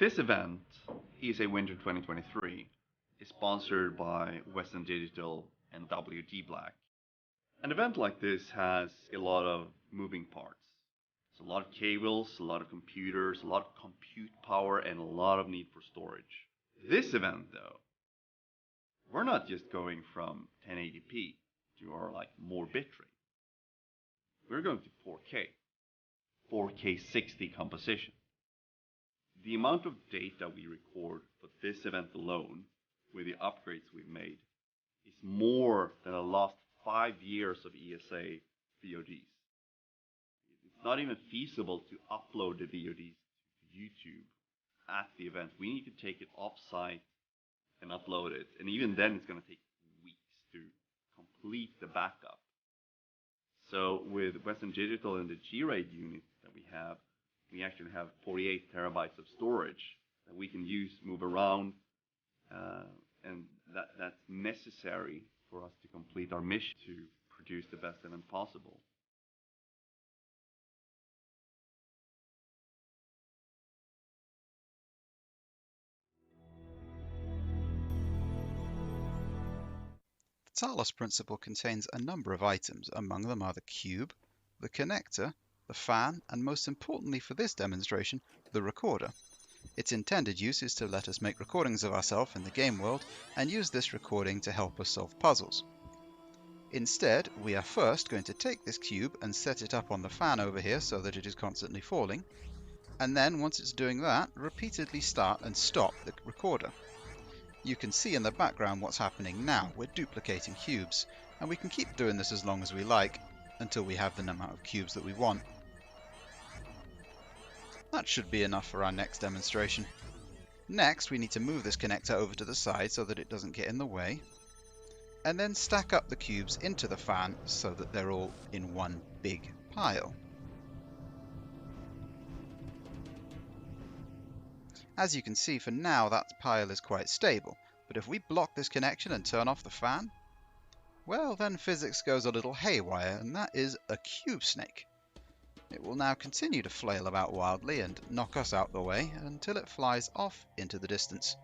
This event, ESA Winter 2023, is sponsored by Western Digital and WD Black. An event like this has a lot of moving parts. It's a lot of cables, a lot of computers, a lot of compute power, and a lot of need for storage. This event, though, we're not just going from 1080p to our more bitrate. We're going to 4K, 4K 60 composition. The amount of data we record for this event alone, with the upgrades we've made, is more than the last 5 years of ESA VODs. It's not even feasible to upload the VODs to YouTube at the event. We need to take it off-site and upload it, and even then it's going to take weeks to complete the backup. So with Western Digital and the G-RAID unit that we actually have 48 terabytes of storage that we can use, move around, and that's necessary for us to complete our mission to produce the best event possible. The Talos principle contains a number of items. Among them are the cube, the connector, the fan, and most importantly for this demonstration, the recorder. Its intended use is to let us make recordings of ourselves in the game world and use this recording to help us solve puzzles. Instead, we are first going to take this cube and set it up on the fan over here so that it is constantly falling, and then once it's doing that, repeatedly start and stop the recorder. You can see in the background what's happening now. We're duplicating cubes, and we can keep doing this as long as we like until we have the amount of cubes that we want. That should be enough for our next demonstration. Next, we need to move this connector over to the side so that it doesn't get in the way, and then stack up the cubes into the fan so that they're all in one big pile. As you can see, for now that pile is quite stable, but if we block this connection and turn off the fan, well, then physics goes a little haywire, and that is a cube snake. It will now continue to flail about wildly and knock us out the way until it flies off into the distance.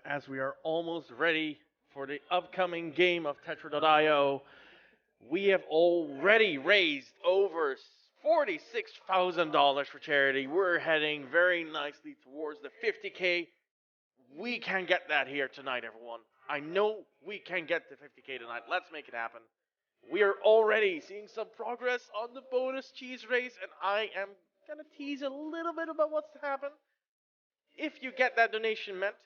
as we are almost ready for the upcoming game of Tetra.io. We have already raised over $46,000 for charity. We're heading very nicely towards the 50K. We can get that here tonight, everyone. I know we can get to 50K tonight. Let's make it happen. We are already seeing some progress on the bonus cheese race, and I am gonna tease a little bit about what's to happen. If you get that donation met,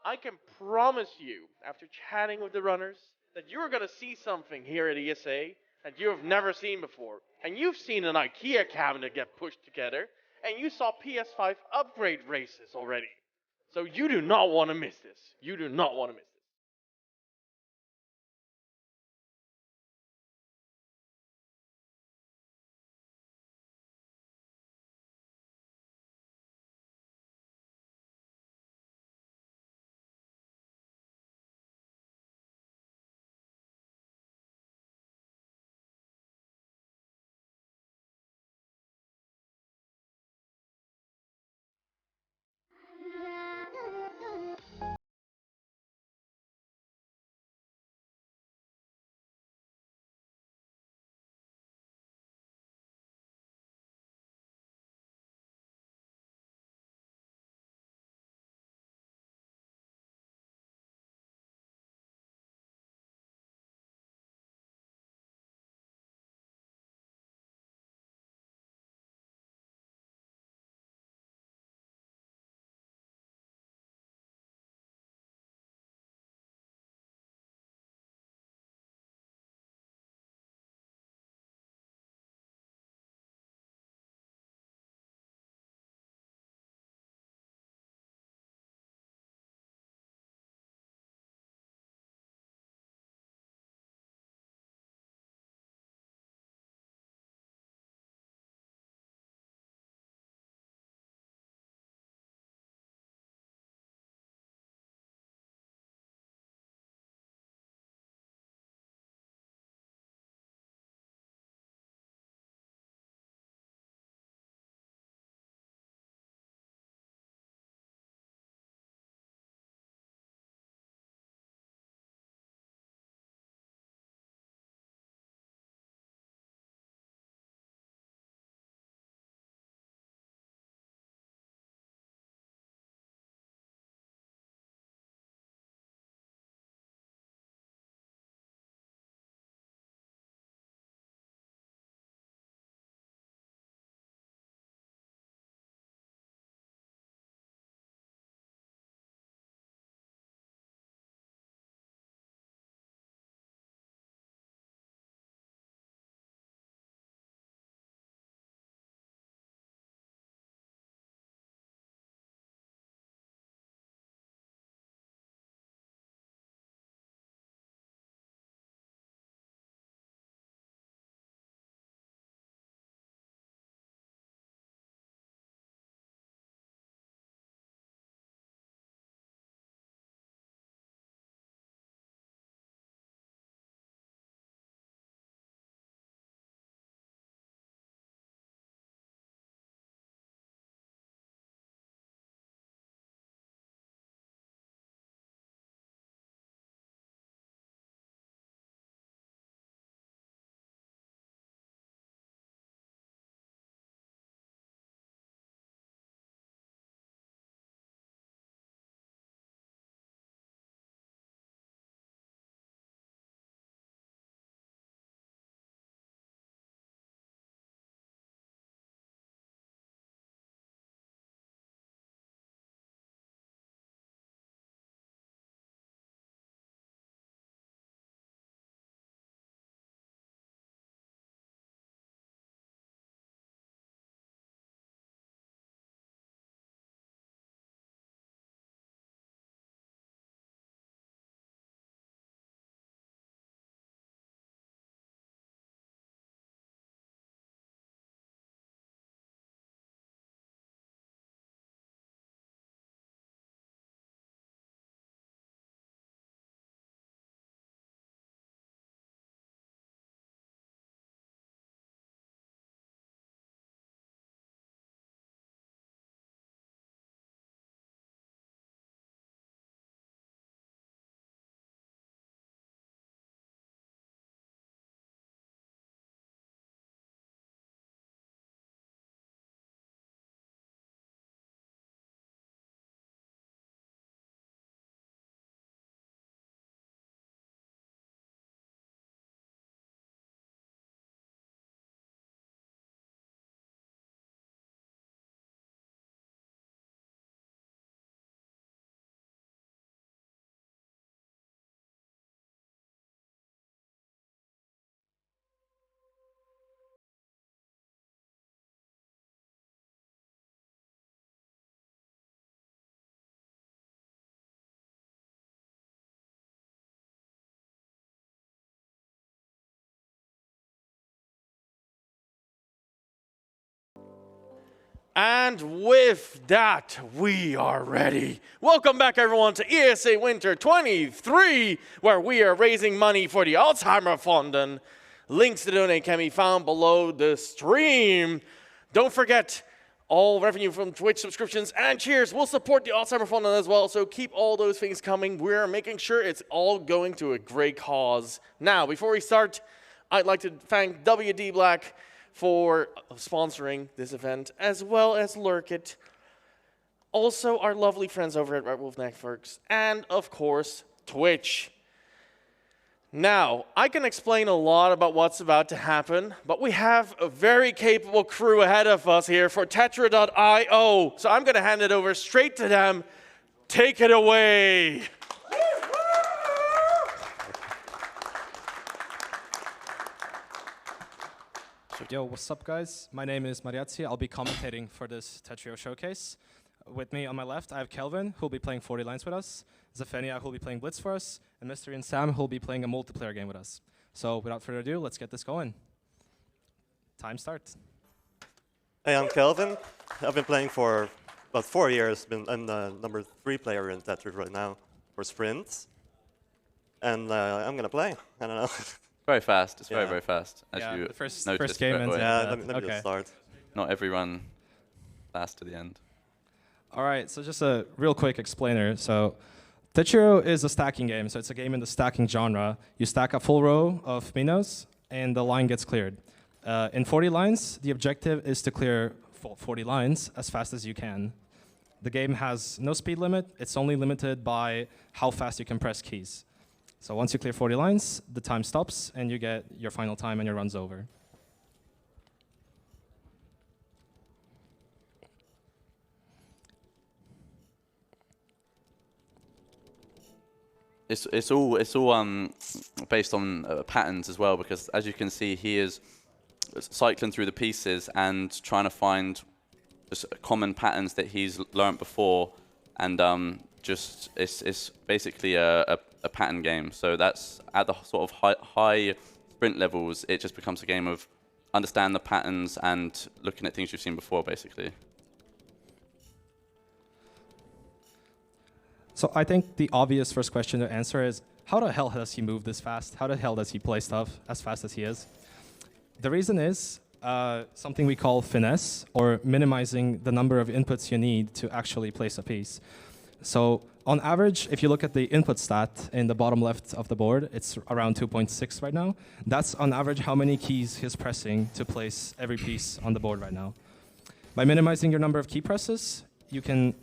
I can promise you, after chatting with the runners, that you're gonna see something here at ESA that you have never seen before. And you've seen an IKEA cabinet get pushed together, and you saw PS5 upgrade races already. So you do not want to miss this. You do not want to miss this. And with that, we are ready. Welcome back, everyone, to ESA Winter 23, where we are raising money for the Alzheimer Fund. Links to donate can be found below the stream. Don't forget, all revenue from Twitch subscriptions and cheers will support the Alzheimer Fund as well, so keep all those things coming. We're making sure it's all going to a great cause. Now, before we start, I'd like to thank WD Black for sponsoring this event, as well as Lurkit. Also, our lovely friends over at Red Wolf Networks, and of course, Twitch. Now, I can explain a lot about what's about to happen, but we have a very capable crew ahead of us here for Tetra.io, so I'm going to hand it over straight to them. Take it away. Yo, what's up, guys? My name is mat1jaczyyy. I'll be commentating for this Tetrio showcase. With me on my left, I have Kelvin, who'll be playing 40 lines with us, Zepheniah, who'll be playing Blitz for us, and z2sam, who'll be playing a multiplayer game with us. So without further ado, let's get this going. Time starts. Hey, I'm Kelvin. I've been playing for about 4 years. I'm the number 3 player in Tetris right now for sprints. And I'm going to play. I don't know. Very fast. It's Yeah. very, very fast. As Yeah, you the first noticed game straight ends away. at- Yeah, let me okay. just start. Not every run fast to the end. All right, so just a real quick explainer. So Tetrio is a stacking game, so it's a game in the stacking genre. You stack a full row of minos, and the line gets cleared. In 40 lines, the objective is to clear 40 lines as fast as you can. The game has no speed limit. It's only limited by how fast you can press keys. So once you clear 40 lines, the time stops, and you get your final time, and your run's over. It's all based on patterns as well, because as you can see, he is cycling through the pieces and trying to find just common patterns that he's learnt before, and just it's basically a pattern game. So that's at the sort of high sprint levels. It just becomes a game of understand the patterns and looking at things you've seen before, basically. So I think the obvious first question to answer is, how the hell does he move this fast? How the hell does he play stuff as fast as he is? The reason is something we call finesse, or minimizing the number of inputs you need to actually place a piece. So on average, if you look at the input stat in the bottom left of the board, it's around 2.6 right now. That's on average how many keys he's pressing to place every piece on the board right now. By minimizing your number of key presses, you can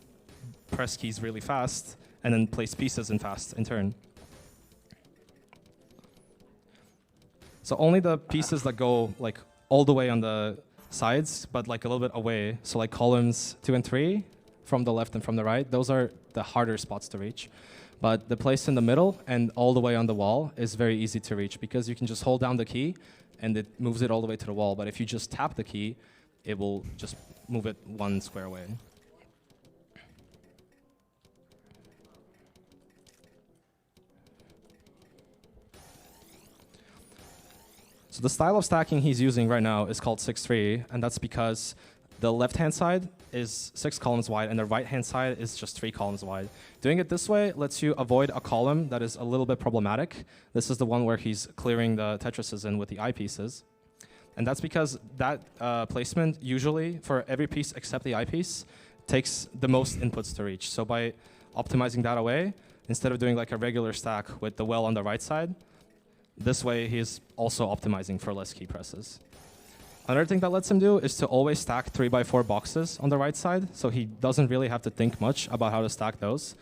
press keys really fast and then place pieces in turn. So only the pieces that go like all the way on the sides, but like a little bit away, so like columns 2 and 3 from the left and from the right, those are the harder spots to reach. But the place in the middle and all the way on the wall is very easy to reach, because you can just hold down the key and it moves it all the way to the wall. But if you just tap the key, it will just move it 1 square away. So the style of stacking he's using right now is called 6-3, and that's because the left-hand side is 6 columns wide, and the right-hand side is just 3 columns wide. Doing it this way lets you avoid a column that is a little bit problematic. This is the one where he's clearing the Tetrises in with the eyepieces. And that's because that placement usually, for every piece except the eyepiece, takes the most inputs to reach. So by optimizing that away, instead of doing like a regular stack with the well on the right side, this way he's also optimizing for less key presses. Another thing that lets him do is to always stack 3x4 boxes on the right side, so he doesn't really have to think much about how to stack those,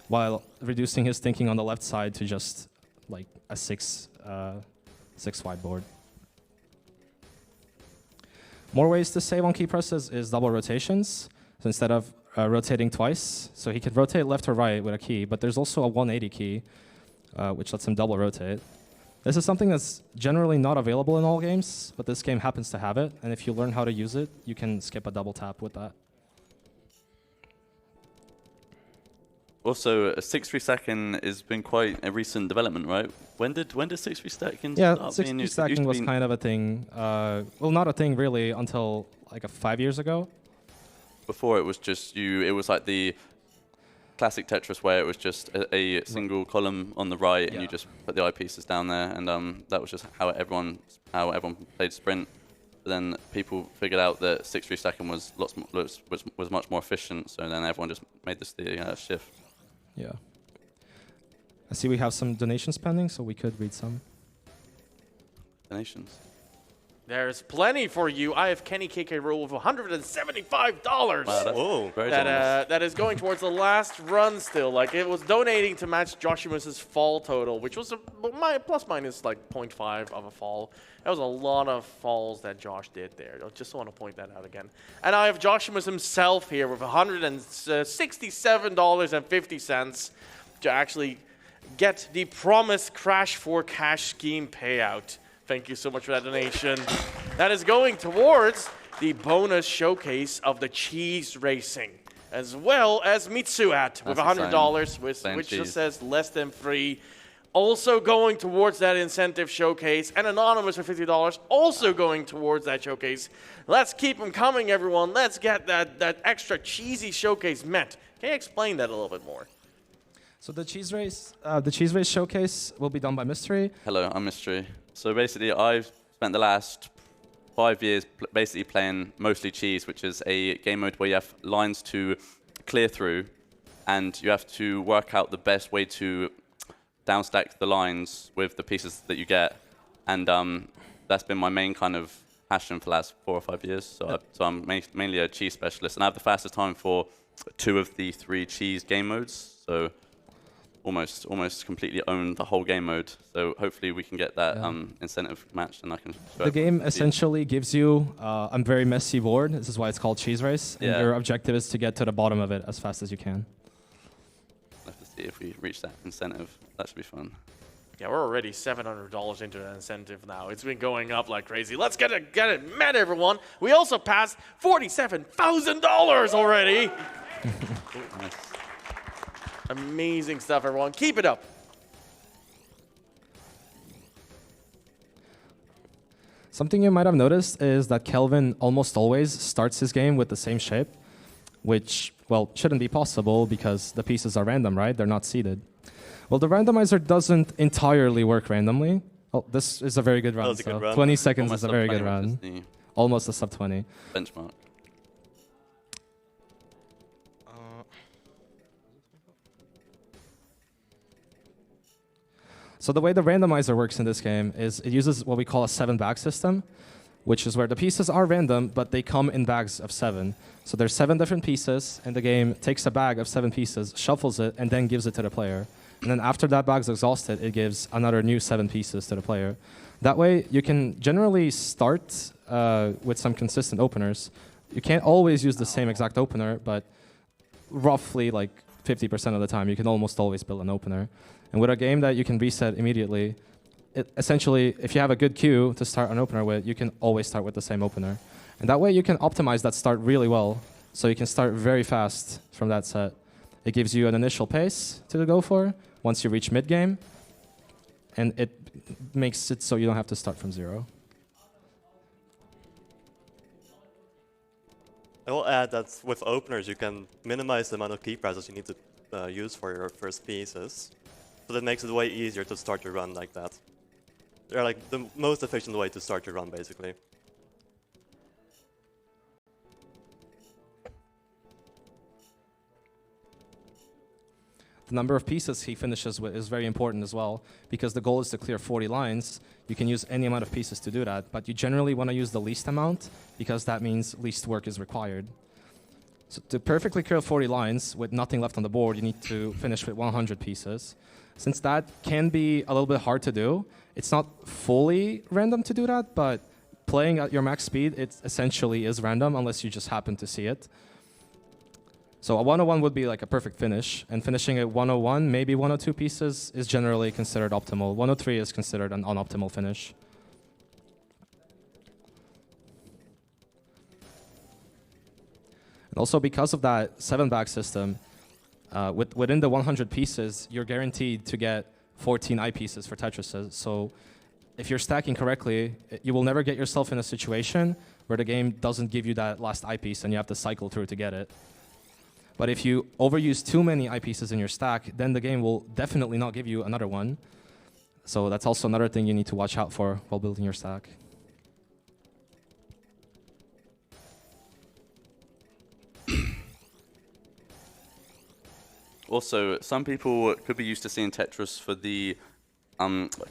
while reducing his thinking on the left side to just like a 6 wide board. More ways to save on key presses is double rotations. So instead of rotating twice, so he could rotate left or right with a key, but there's also a 180 key, which lets him double rotate. This is something that's generally not available in all games, but this game happens to have it, and if you learn how to use it, you can skip a double tap with that. Also, a 6-3 stacking has been quite a recent development, right? When did 6-3 stacking Yeah, start 6 being stacking was been- kind of a thing. Well, not a thing really until like 5 years ago. before it was just it was like the classic Tetris where it was just a single column on the right, and you just put the eyepieces down there, and that was just how everyone played Sprint. But then people figured out that 6-3-2 was much more efficient, so then everyone just made this the shift. Yeah. I see we have some donations pending, so we could read some. Donations. There's plenty for you. I have Kenny KK roll with $175. Wow, that's very generous. That is going towards the last run still. Like, it was donating to match Joshimus's fall total, which was my plus minus like 0.5 of a fall. That was a lot of falls that Josh did there. I just want to point that out again. And I have Joshimus himself here with $167.50 to actually get the promised Crash for Cash scheme payout. Thank you so much for that donation. That is going towards the bonus showcase of the cheese racing, as well as Mitsuat with $100, which just says less than free. Also going towards that incentive showcase, and Anonymous for $50, also going towards that showcase. Let's keep them coming, everyone. Let's get that extra cheesy showcase met. Can you explain that a little bit more? So the cheese race showcase will be done by Mystery. Hello, I'm Mystery. So basically, I've spent the last 5 years basically playing mostly cheese, which is a game mode where you have lines to clear through, and you have to work out the best way to downstack the lines with the pieces that you get. And that's been my main kind of passion for the last 4 or 5 years. So, I'm mainly a cheese specialist, and I have the fastest time for 2 of the 3 cheese game modes. So almost completely own the whole game mode. So hopefully we can get that incentive matched, and I can. The game essentially gives you a very messy board. This is why it's called Cheese Race. And your objective is to get to the bottom of it as fast as you can. We'll have to see if we reach that incentive. That should be fun. Yeah, we're already $700 into that incentive now. It's been going up like crazy. Let's get it met, everyone. We also passed $47,000 already. Nice. Amazing stuff, everyone. Keep it up. Something you might have noticed is that Kelvin almost always starts his game with the same shape, which, well, shouldn't be possible because the pieces are random, right? They're not seeded. Well, the randomizer doesn't entirely work randomly. Oh, this is a very good run. Good run. 20 seconds Almost is a very good run. Almost a sub 20. Benchmark. So the way the randomizer works in this game is it uses what we call a 7-bag system, which is where the pieces are random, but they come in bags of 7. So there's 7 different pieces, and the game takes a bag of 7 pieces, shuffles it, and then gives it to the player. And then after that bag's exhausted, it gives another new 7 pieces to the player. That way, you can generally start with some consistent openers. You can't always use the same exact opener, but roughly like 50% of the time, you can almost always build an opener. And with a game that you can reset immediately, essentially, if you have a good queue to start an opener with, you can always start with the same opener. And that way, you can optimize that start really well. So you can start very fast from that set. It gives you an initial pace to go for once you reach mid-game. And it makes it so you don't have to start from 0. I will add that with openers, you can minimize the amount of key presses you need to use for your first pieces. So that makes it way easier to start your run like that. They're like the most efficient way to start your run, basically. The number of pieces he finishes with is very important as well, because the goal is to clear 40 lines. You can use any amount of pieces to do that, but you generally want to use the least amount, because that means least work is required. So to perfectly clear 40 lines with nothing left on the board, you need to finish with 100 pieces. Since that can be a little bit hard to do, it's not fully random to do that, but playing at your max speed, it essentially is random unless you just happen to see it. So a 101 would be like a perfect finish, and finishing at 101, maybe 102 pieces is generally considered optimal. 103 is considered an unoptimal finish. And also because of that 7-bag system, within the 100 pieces, you're guaranteed to get 14 eyepieces for Tetrises. So if you're stacking correctly, you will never get yourself in a situation where the game doesn't give you that last eyepiece and you have to cycle through to get it. But if you overuse too many eyepieces in your stack, then the game will definitely not give you another one. So that's also another thing you need to watch out for while building your stack. Also, some people could be used to seeing Tetris for the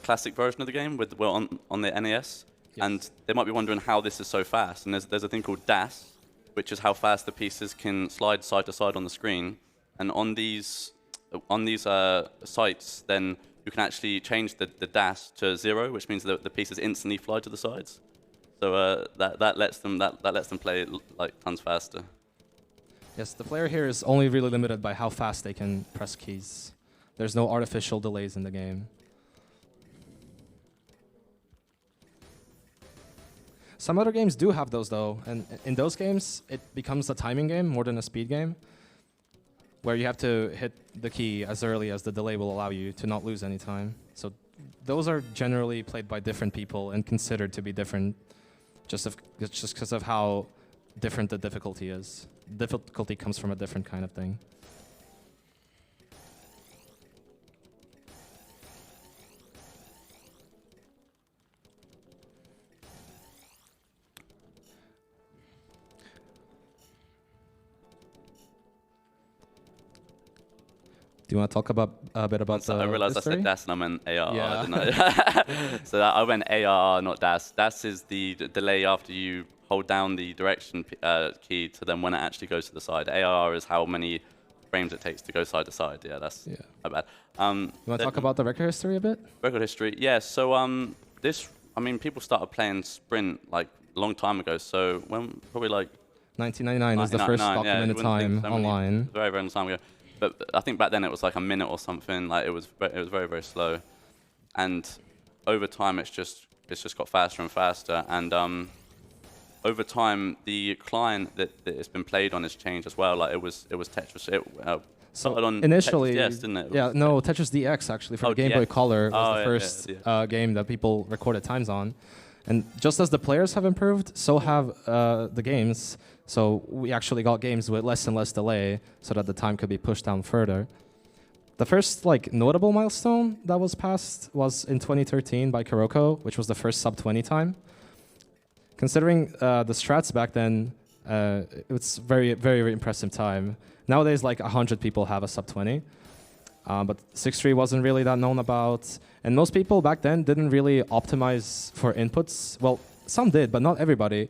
classic version of the game with on the NES, Yes. and they might be wondering how this is so fast. And there's a thing called DAS, which is how fast the pieces can slide side to side on the screen. And on these sites, then you can actually change the DAS to 0, which means that the pieces instantly fly to the sides. So that lets them play like tons faster. Yes, the player here is only really limited by how fast they can press keys. There's no artificial delays in the game. Some other games do have those though, and in those games it becomes a timing game more than a speed game, where you have to hit the key as early as the delay will allow you to not lose any time. So those are generally played by different people and considered to be different just because of how different the difficulty is. Difficulty comes from a different kind of thing. Do you want to talk about a bit about the I realized history? I said DAS and I meant ARR, Yeah. didn't I? So I went ARR, not DAS. DAS is the delay after you hold down the direction key to then when it actually goes to the side. ARR is how many frames it takes to go side to side. Yeah, that's my bad. You want to talk about the record history a bit? Record history? Yeah, so people started playing Sprint like a long time ago. So when, probably like 1999 is the first 1999, yeah, you documented wouldn't think time so many- online. Very, very long time ago. But I think back then it was like a minute or something. Like it was very, very slow. And over time it's just got faster and faster. And over time the client that it's been played on has changed as well. Like it was Tetris. It started on Initially, Tetris DS, didn't it? yeah, no, Tetris DX actually for Oh, the Game Boy DX. Color was Oh, the yeah, first yeah. game that people recorded times on. And just as the players have improved, so have the games. So we actually got games with less and less delay so that the time could be pushed down further. The first notable milestone that was passed was in 2013 by Kuroko, which was the first sub-20 time. Considering the strats back then, it's very, very, very impressive time. Nowadays, 100 people have a sub-20. But 6.3 wasn't really that known about. And most people back then didn't really optimize for inputs. Well, some did, but not everybody.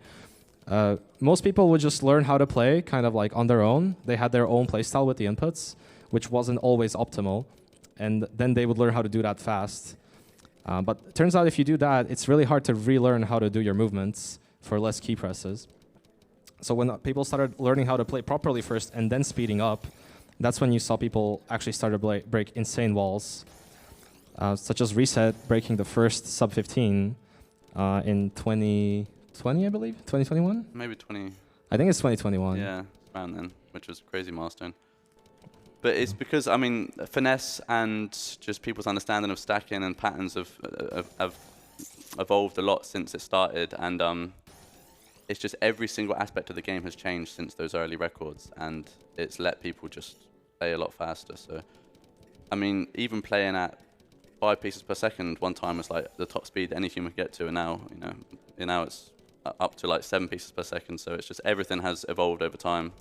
Most people would just learn how to play kind of on their own. They had their own playstyle with the inputs, which wasn't always optimal. And then they would learn how to do that fast. But it turns out if you do that, it's really hard to relearn how to do your movements for less key presses. So when people started learning how to play properly first and then speeding up, that's when you saw people actually start to break insane walls, such as Reset breaking the first sub-15 in 2020, I believe? 2021? Maybe 20. I think it's 2021. Yeah, around then, which was a crazy milestone. But it's because, I mean, finesse and just people's understanding of stacking and patterns have evolved a lot since it started. And it's just every single aspect of the game has changed since those early records. And it's let people just play a lot faster. So, I mean, even playing at 5 pieces per second one time was like the top speed any human could get to. And now, now it's up to 7 pieces per second. So it's just everything has evolved over time.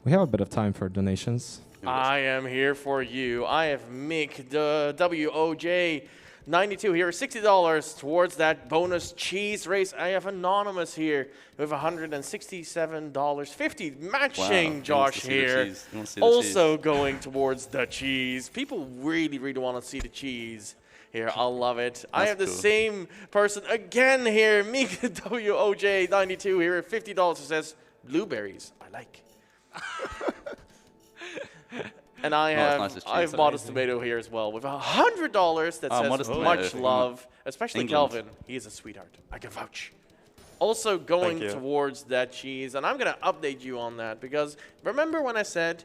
We have a bit of time for donations. I am here for you. I have Mick, the WOJ92 here, $60 towards that bonus cheese race. I have Anonymous here with $167.50, matching Wow, Josh here. Also going towards the cheese. People really, really want to see the cheese here. I love it. I have the same person again here, Mick, WOJ92 here at $50 who says, blueberries, I like. And I Not as have nice as cheese, I have though. Modest Tomato here as well with $100 that says Modest much Tomato. love, especially England. Kelvin. He is a sweetheart. I can vouch. Also going you. towards that cheese, and I'm gonna update you on that because remember when I said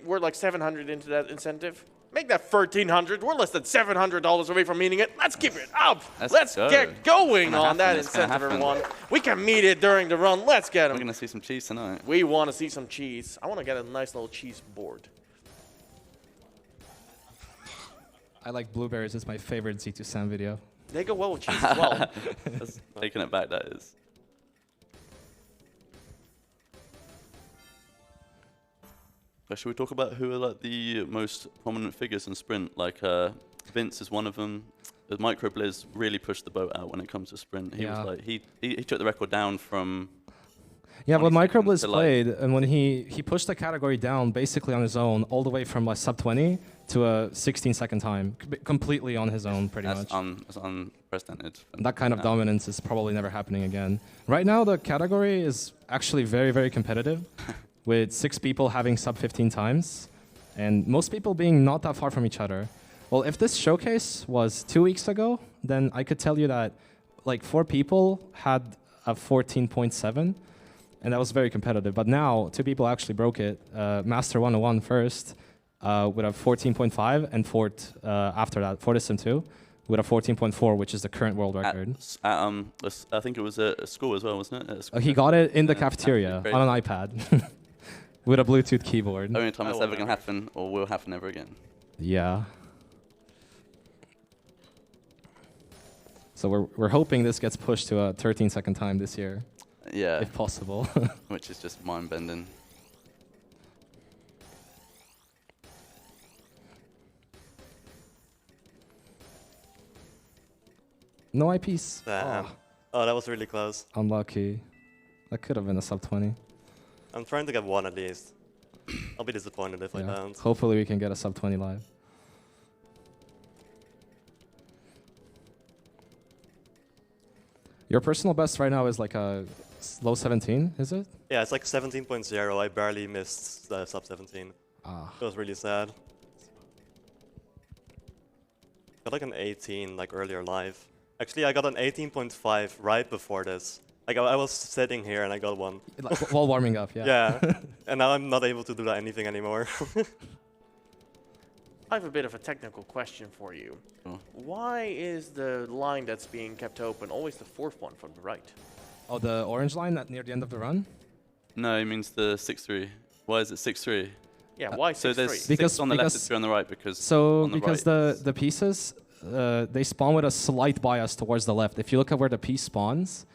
we're like 700 into that incentive? Make that 1,300. We're less than $700 away from meeting it. Let's keep it up. Let's go. get going Gonna on that happen, it's gonna incentive, happen. everyone. We can meet it during the run. Let's get We're them. gonna see some cheese tonight. We want to see some cheese. I want to get a nice little cheese board. I like blueberries. It's my favorite z2sam video. They go well with cheese as well. That's taking it back, that is. Should we talk about who are like the most prominent figures in sprint? Like Vince is one of them. The Micro Blitz really pushed the boat out when it comes to sprint. He was like he took the record down from. Yeah, when 20 Micro Blitz seconds to, like- played, and when he pushed the category down basically on his own, all the way from like sub 20 to a 16-second time, completely on his own, pretty much. That's unprecedented. That kind of dominance is probably never happening again. Right now, the category is actually very, very competitive, with 6 people having sub 15 times, and most people being not that far from each other. Well, if this showcase was 2 weeks ago, then I could tell you that like 4 people had a 14.7, and that was very competitive. But now, 2 people actually broke it. Master 101 first with a 14.5, and Fort after that, Fortism2 with a 14.4, which is the current world record. I think it was at school as well, wasn't it? At school. He got it in the Yeah, cafeteria great. on an iPad with a Bluetooth keyboard. Only time I it's will ever going to never. happen or will happen ever again. Yeah. So we're hoping this gets pushed to a 13-second time this year, Yeah, if possible. which is just mind-bending. No IPs. Damn. Oh, Oh, that was really close. unlucky. That could have been a sub 20. I'm trying to get one at least. I'll be disappointed if I Yeah. don't. Hopefully we can get a sub 20 live. Your personal best right now is like a low 17, is it? Yeah, it's like 17.0. I barely missed the sub 17. Ah. It was really sad. Got like an 18 like earlier live. Actually, I got an 18.5 right before this. Like I was sitting here and I got one. Like, while warming up, yeah. Yeah. And now I'm not able to do that anything anymore. I have a bit of a technical question for you. Sure. Why is the line that's being kept open always the 4th one from the right? Oh, the orange line at near the end of the run? No, it means the 6-3. Why is it 6-3? Yeah, why So 6-3? there's Because- 6 on the left because- and 3 on the right because So on the because right the pieces, they spawn with a slight bias towards the left. If you look at where the piece spawns,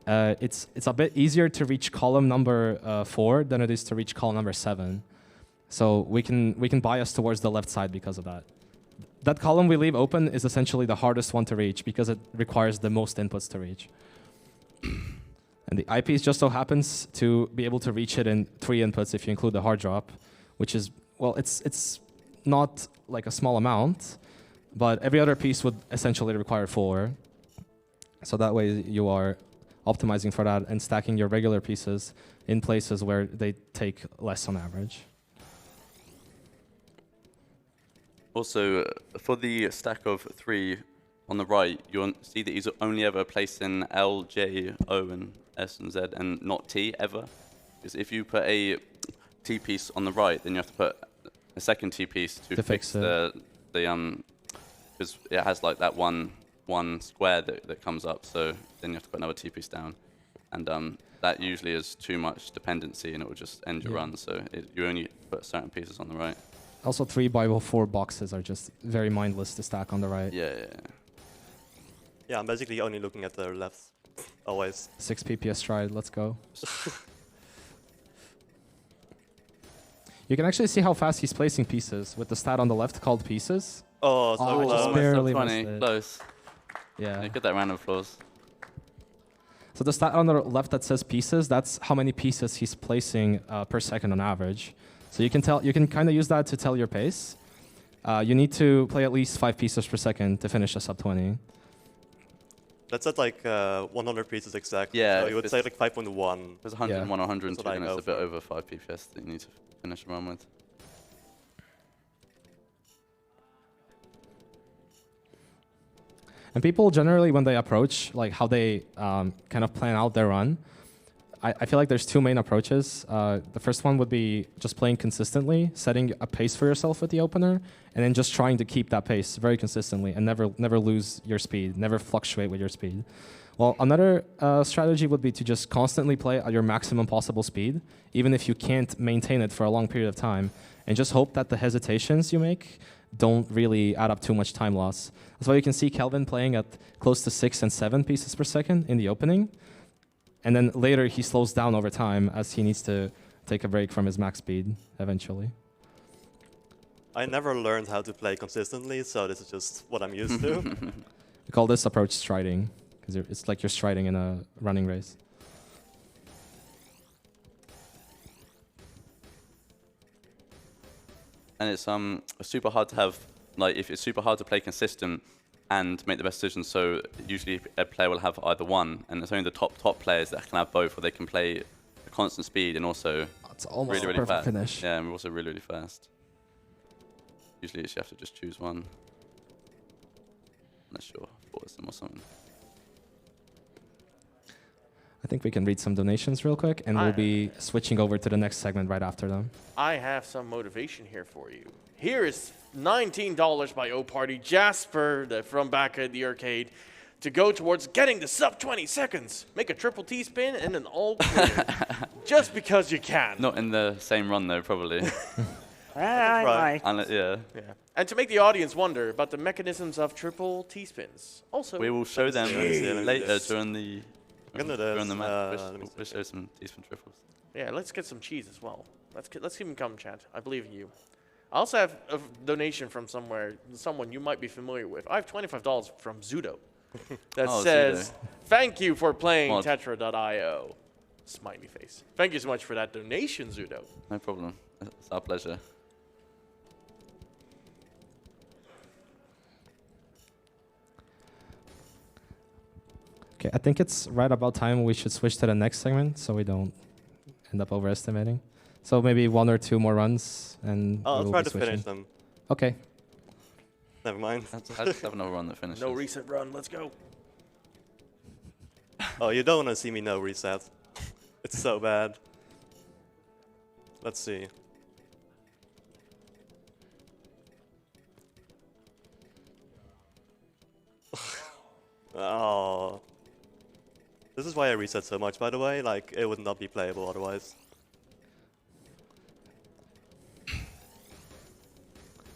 it's a bit easier to reach column number 4 than it is to reach column number 7. So we can bias towards the left side because of that. That column we leave open is essentially the hardest one to reach because it requires the most inputs to reach. And the IPs just so happens to be able to reach it in 3 inputs if you include the hard drop, which is, well, it's not like a small amount, but every other piece would essentially require 4. So that way you are optimizing for that and stacking your regular pieces in places where they take less on average. Also, for the stack of 3 on the right, you'll see that he's only ever placing L, J, O, and S and Z, and not T ever. Because if you put a T piece on the right, then you have to put a second T piece to fix it. because it has like that one square that comes up. So then you have to put another T piece down, and that usually is too much dependency, and it will just end your run. So you only put certain pieces on the right. Also, 3x4 boxes are just very mindless to stack on the right. Yeah. Yeah, I'm basically only looking at the left. Always. 6 PPS stride, let's go. You can actually see how fast he's placing pieces with the stat on the left called pieces. Oh, so I close. just barely missed 20, it. close. Yeah. Yeah, get that round of applause. So the stat on the left that says pieces, that's how many pieces he's placing per second on average. So you can kind of use that to tell your pace. You need to play at least 5 pieces per second to finish a sub 20. That's at like 100 pieces exactly. Yeah, So if you would say like 5.1. There's 101 or 102, That's what I and it's go a bit for. over 5 PPS that you need to finish the run with. And people generally, when they approach, like how they kind of plan out their run, I feel like there's two main approaches. The first one would be just playing consistently, setting a pace for yourself with the opener, and then just trying to keep that pace very consistently and never lose your speed, never fluctuate with your speed. Well, another strategy would be to just constantly play at your maximum possible speed, even if you can't maintain it for a long period of time, and just hope that the hesitations you make don't really add up too much time loss. That's why you can see Kelvin playing at close to 6 and 7 pieces per second in the opening, and then later he slows down over time as he needs to take a break from his max speed eventually. I never learned how to play consistently, so this is just what I'm used to. We call this approach striding, because it's like you're striding in a running race. And it's super hard to have, like, if it's super hard to play consistent and make the best decisions, so usually a player will have either one, and it's only the top players that can have both, where they can play a constant speed and also It's almost really a perfect fast. finish. Yeah, and we're also really fast. Usually you have to just choose one. Unless you're force them or something. I think we can read some donations real quick, and we'll be switching over to the next segment right after them. I have some motivation here for you. Here is $19 by O Party Jasper from back at the arcade to go towards getting the sub 20 seconds. Make a triple T spin and an all clear. Just because you can. Not in the same run though, probably. Right. Yeah. Yeah. And to make the audience wonder about the mechanisms of triple T spins. Also, We will show them Jesus. later during the match. let me We'll show some decent triples. yeah, let's get some cheese as well. Let's keep them coming, chat. I believe in you. I also have a donation from someone you might be familiar with. I have $25 from Zudo that says, "Thank you for playing Mod. Tetra.io." Smiley face. Thank you so much for that donation, Zudo. No problem. It's our pleasure. Okay, I think it's right about time we should switch to the next segment so we don't end up overestimating. So maybe one or two more runs, and I'll we'll try be to switching. finish them. Okay. Never mind. I'll just have another run that finishes. No recent run. Let's go. Oh, you don't want to see me no reset. It's so bad. Let's see. Oh. This is why I reset so much, by the way. Like, it would not be playable otherwise.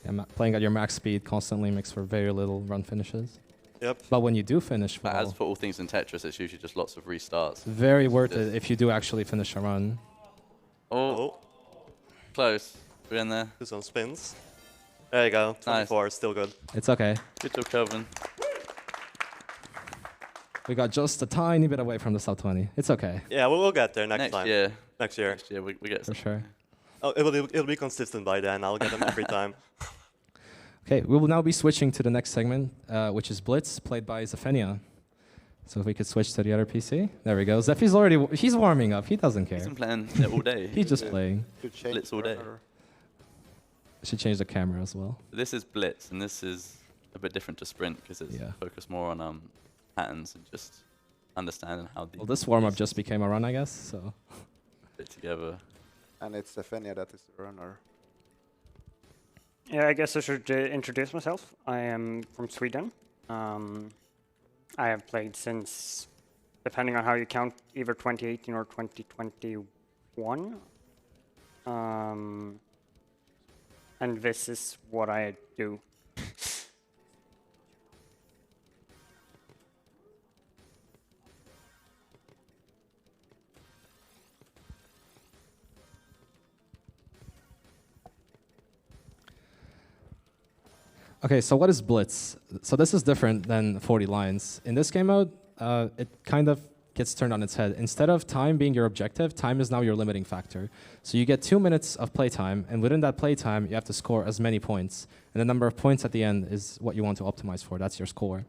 Yeah, playing at your max speed constantly makes for very little run finishes. Yep. But when you do finish But well, as for all things in Tetris, it's usually just lots of restarts. very worth it if you do actually finish a run. Oh, close. We're in there. Do some spins. There you go. 24, still good. It's okay. Good job, Kelvin. We got just a tiny bit away from the sub 20. It's okay, Yeah, we'll get there next time. year. Next year. Next year we get for some. sure. Oh, it'll be consistent by then. I'll get them every time. Okay, we will now be switching to the next segment, which is Blitz, played by Zepheniah. So if we could switch to the other PC. There we go. Zeph's already, he's warming up. He doesn't care. He's been playing it all day. He's just playing. Blitz all day. Should change the camera as well. This is Blitz, and this is a bit different to Sprint because it's focused more on patterns and just understanding how the Well, this warm-up just became a run, I guess, so. fit together. And it's Zepheniah that is the runner. Yeah, I guess I should introduce myself. I am from Sweden. I have played since, depending on how you count, either 2018 or 2021. And this is what I do. Okay, so what is Blitz? So this is different than 40 lines. In this game mode, it kind of gets turned on its head. Instead of time being your objective, time is now your limiting factor. So you get 2 minutes of playtime, and within that playtime, you have to score as many points. And the number of points at the end is what you want to optimize for. That's your score.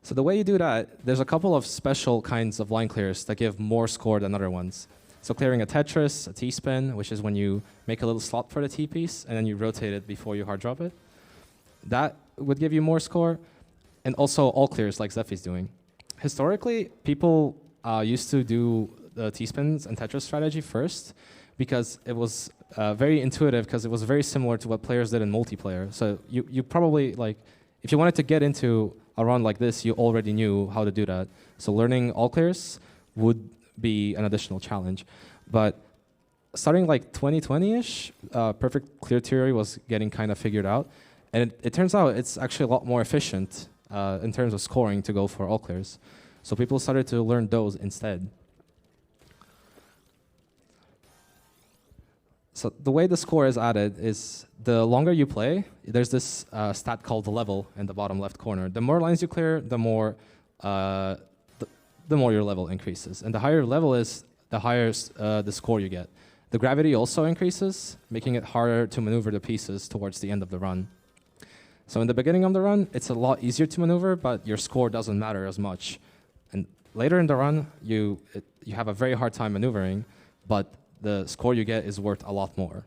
So the way you do that, there's a couple of special kinds of line clears that give more score than other ones. So clearing a Tetris, a T-spin, which is when you make a little slot for the T-piece, and then you rotate it before you hard drop it. That would give you more score. and also all clears like Zephy's doing. Historically, people used to do the T-spins and Tetris strategy first because it was very intuitive, because it was very similar to what players did in multiplayer. So you probably, like, if you wanted to get into a run like this, you already knew how to do that. So learning all clears would be an additional challenge. But starting like 2020-ish, perfect clear theory was getting kind of figured out. And it turns out it's actually a lot more efficient in terms of scoring to go for all clears. So people started to learn those instead. So the way the score is added is the longer you play, there's this stat called the level in the bottom left corner. The more lines you clear, the more your level increases. And the higher your level is, the higher the score you get. The gravity also increases, making it harder to maneuver the pieces towards the end of the run. So in the beginning of the run, it's a lot easier to maneuver, but your score doesn't matter as much. And later in the run, you have a very hard time maneuvering, but the score you get is worth a lot more.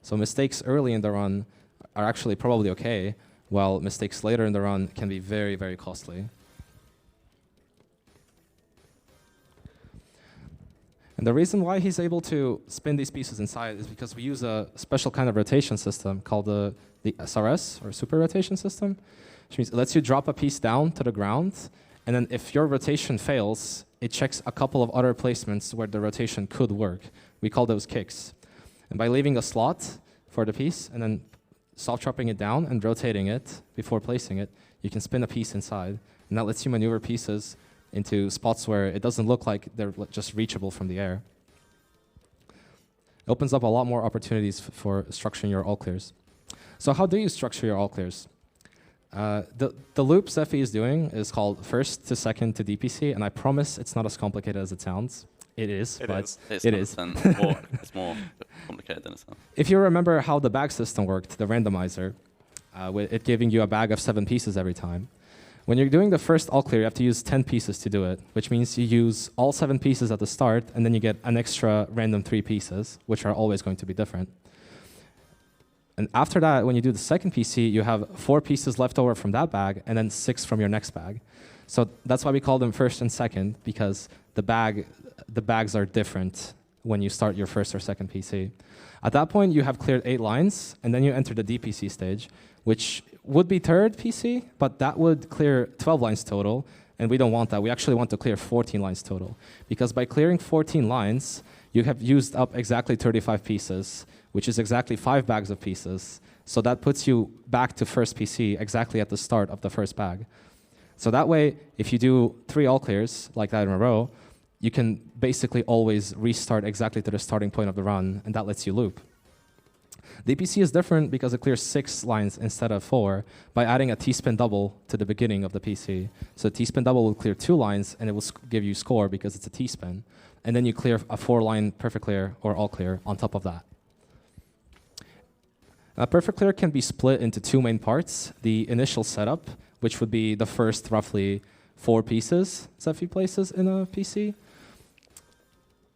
So mistakes early in the run are actually probably okay, while mistakes later in the run can be very, very costly. And the reason why he's able to spin these pieces inside is because we use a special kind of rotation system called the SRS, or super rotation system, which means it lets you drop a piece down to the ground, and then if your rotation fails, it checks a couple of other placements where the rotation could work. We call those kicks. And by leaving a slot for the piece and then soft dropping it down and rotating it before placing it, you can spin a piece inside. And that lets you maneuver pieces into spots where it doesn't look like they're just reachable from the air. It opens up a lot more opportunities for structuring your all clears. So how do you structure your all clears? The loop Zephy is doing is called first to second to DPC, and I promise it's not as complicated as it sounds. It is, but it is. It's more complicated than it sounds. If you remember how the bag system worked, the randomizer, with it giving you a bag of 7 pieces every time. When you're doing the first all clear, you have to use 10 pieces to do it, which means you use all 7 pieces at the start, and then you get an extra random 3 pieces, which are always going to be different. And after that, when you do the second PC, you have 4 pieces left over from that bag, and then 6 from your next bag. So that's why we call them first and second, because the bags are different when you start your first or second PC. At that point, you have cleared 8 lines, and then you enter the DPC stage, which would be third PC, but that would clear 12 lines total, and we don't want that. We actually want to clear 14 lines total, because by clearing 14 lines, you have used up exactly 35 pieces, which is exactly 5 bags of pieces. So that puts you back to first PC exactly at the start of the first bag. So that way, if you do 3 all clears like that in a row, you can basically always restart exactly to the starting point of the run, and that lets you loop. DPC is different because it clears 6 lines instead of 4 by adding a T-spin double to the beginning of the PC. So T-spin double will clear 2 lines, and it will give you score because it's a T-spin. And then you clear a 4-line perfect clear or all clear on top of that. A perfect clear can be split into 2 main parts. The initial setup, which would be the first roughly 4 pieces Zephy places in a PC,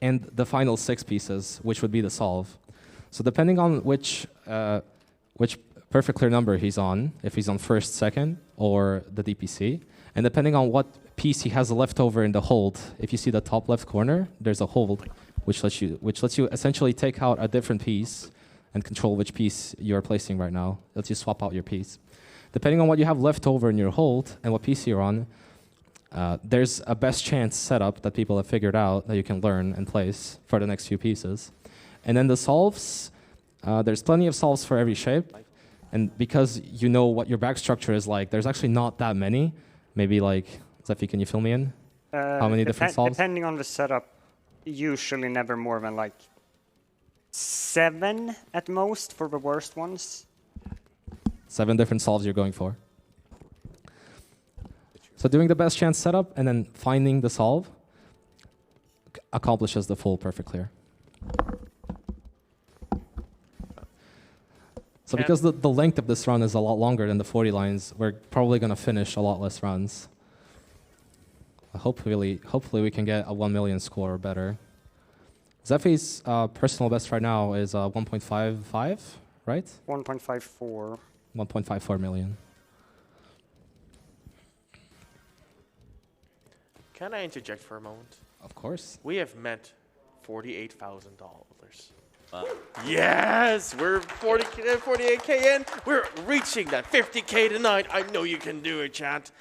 and the final 6 pieces, which would be the solve. So depending on which perfect clear number he's on, if he's on first, second, or the DPC, and depending on what piece he has left over in the hold, if you see the top left corner, there's a hold, which lets you essentially take out a different piece and control which piece you're placing right now. Lets you swap out your piece. Depending on what you have left over in your hold and what piece you're on, there's a best chance setup that people have figured out that you can learn and place for the next few pieces. And then the solves, there's plenty of solves for every shape. And because you know what your bag structure is like, there's actually not that many. Maybe like, Zephy, can you fill me in? How many different solves? Depending on the setup, usually never more than like 7 at most for the worst ones. 7 different solves you're going for. So doing the best chance setup and then finding the solve accomplishes the full perfect clear. So because the length of this run is a lot longer than the 40 lines, we're probably going to finish a lot less runs. Hopefully we can get a 1 million score or better. Zephy's personal best right now is 1.55, right? 1.54. 1.54 million. Can I interject for a moment? Of course. We have met $48,000. Wow. Yes, we're 48K in. We're reaching that 50K tonight. I know you can do it, chat.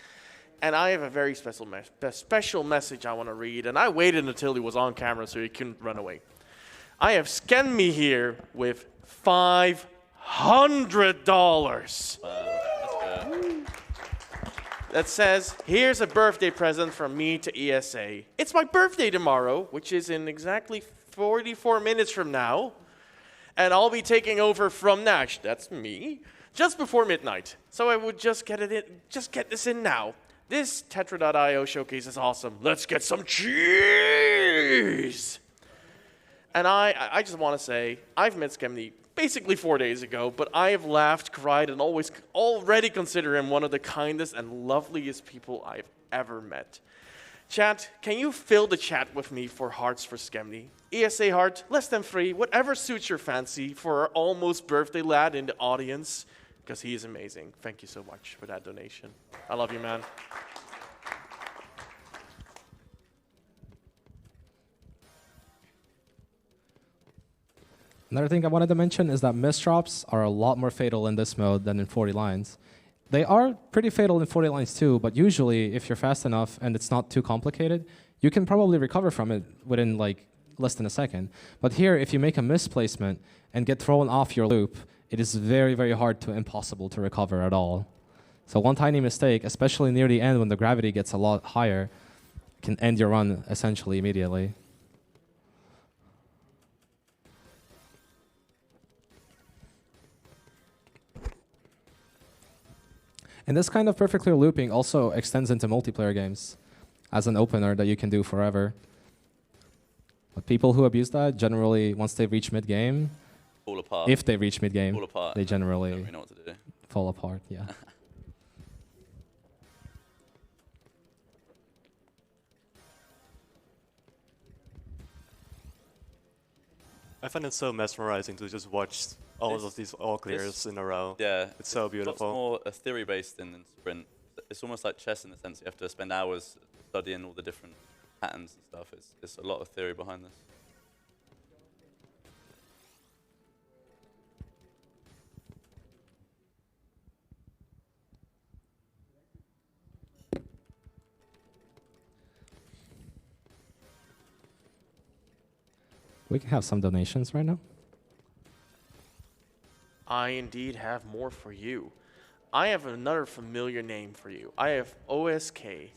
And I have a very special message I want to read. And I waited until he was on camera so he couldn't run away. I have scanned me here with $500. That's good. That says, here's a birthday present from me to ESA. It's my birthday tomorrow, which is in exactly 44 minutes from now. And I'll be taking over from Nash, that's me, just before midnight. So I would just get this in now. This Tetra.io showcase is awesome. Let's get some cheese! And I just want to say, I've met Skemny basically 4 days ago, but I have laughed, cried, and already consider him one of the kindest and loveliest people I've ever met. Chat, can you fill the chat with me for hearts for Skemny? ESA heart, less than 3, whatever suits your fancy for our almost birthday lad in the audience, because he is amazing. Thank you so much for that donation. I love you, man. Another thing I wanted to mention is that misdrops are a lot more fatal in this mode than in 40 lines. They are pretty fatal in 40 lines too, but usually if you're fast enough and it's not too complicated, you can probably recover from it within like less than a second. But here, if you make a misplacement and get thrown off your loop, it is very, very hard to impossible to recover at all. So one tiny mistake, especially near the end when the gravity gets a lot higher, can end your run essentially immediately. And this kind of perfect clear looping also extends into multiplayer games as an opener that you can do forever. But people who abuse that generally, once they reach mid-game, Fall apart. if they reach mid-game, Fall apart. they Don't generally really know what to do. fall apart, yeah. I find it so mesmerizing to just watch all of these all clears in a row. Yeah. It's so beautiful. It's more theory-based than sprint. It's almost like chess in the sense you have to spend hours studying all the different patterns and stuff. It's a lot of theory behind this. We can have some donations right now. I indeed have more for you. I have another familiar name for you. I have OSK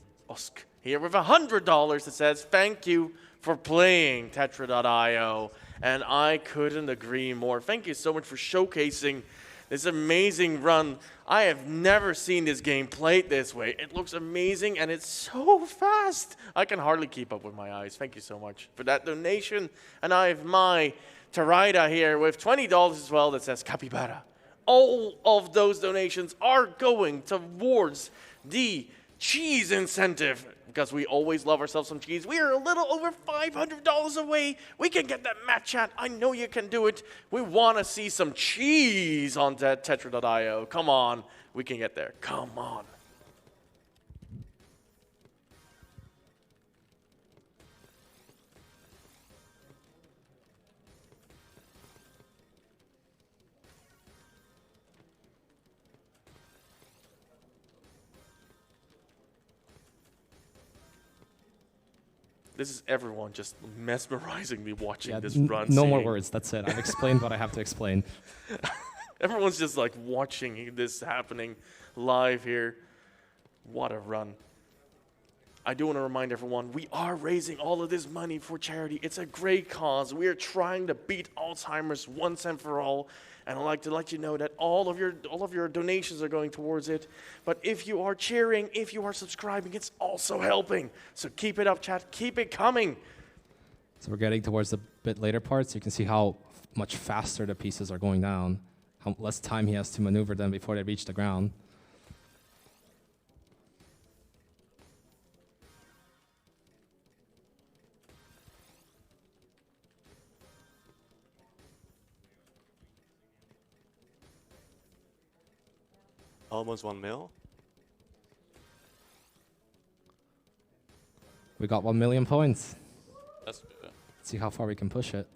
here with $100 that says, thank you for playing Tetra.io. And I couldn't agree more. Thank you so much for showcasing this amazing run. I have never seen this game played this way. It looks amazing and it's so fast. I can hardly keep up with my eyes. Thank you so much for that donation. And I have my Taraida here with $20 as well that says Capybara. All of those donations are going towards the cheese incentive because we always love ourselves some cheese. We are a little over $500 away. We can get that match chat. I know you can do it. We want to see some cheese on that Tetra.io. Come on. We can get there. Come on. This is everyone just mesmerizingly watching this run. No more words. That's it. I've explained what I have to explain. Everyone's just like watching this happening live here. What a run. I do want to remind everyone, we are raising all of this money for charity. It's a great cause. We are trying to beat Alzheimer's once and for all. And I'd like to let you know that all of your donations are going towards it. But if you are cheering, if you are subscribing, it's also helping. So keep it up, chat. Keep it coming. So we're getting towards the bit later parts. You can see how much faster the pieces are going down, how less time he has to maneuver them before they reach the ground. Almost 1 mil. We got 1 million points. That's good. Let's see how far we can push it.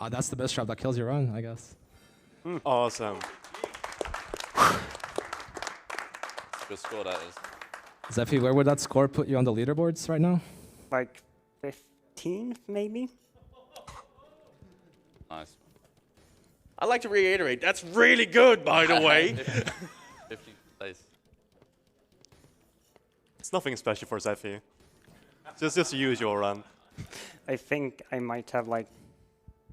That's the best trap that kills your run, I guess. Awesome. Good score that is. Zephy, where would that score put you on the leaderboards right now? Like 15th, maybe? Nice. I'd like to reiterate, that's really good, by the way. 50 place. It's nothing special for Zephy. Just the usual run. I think I might have like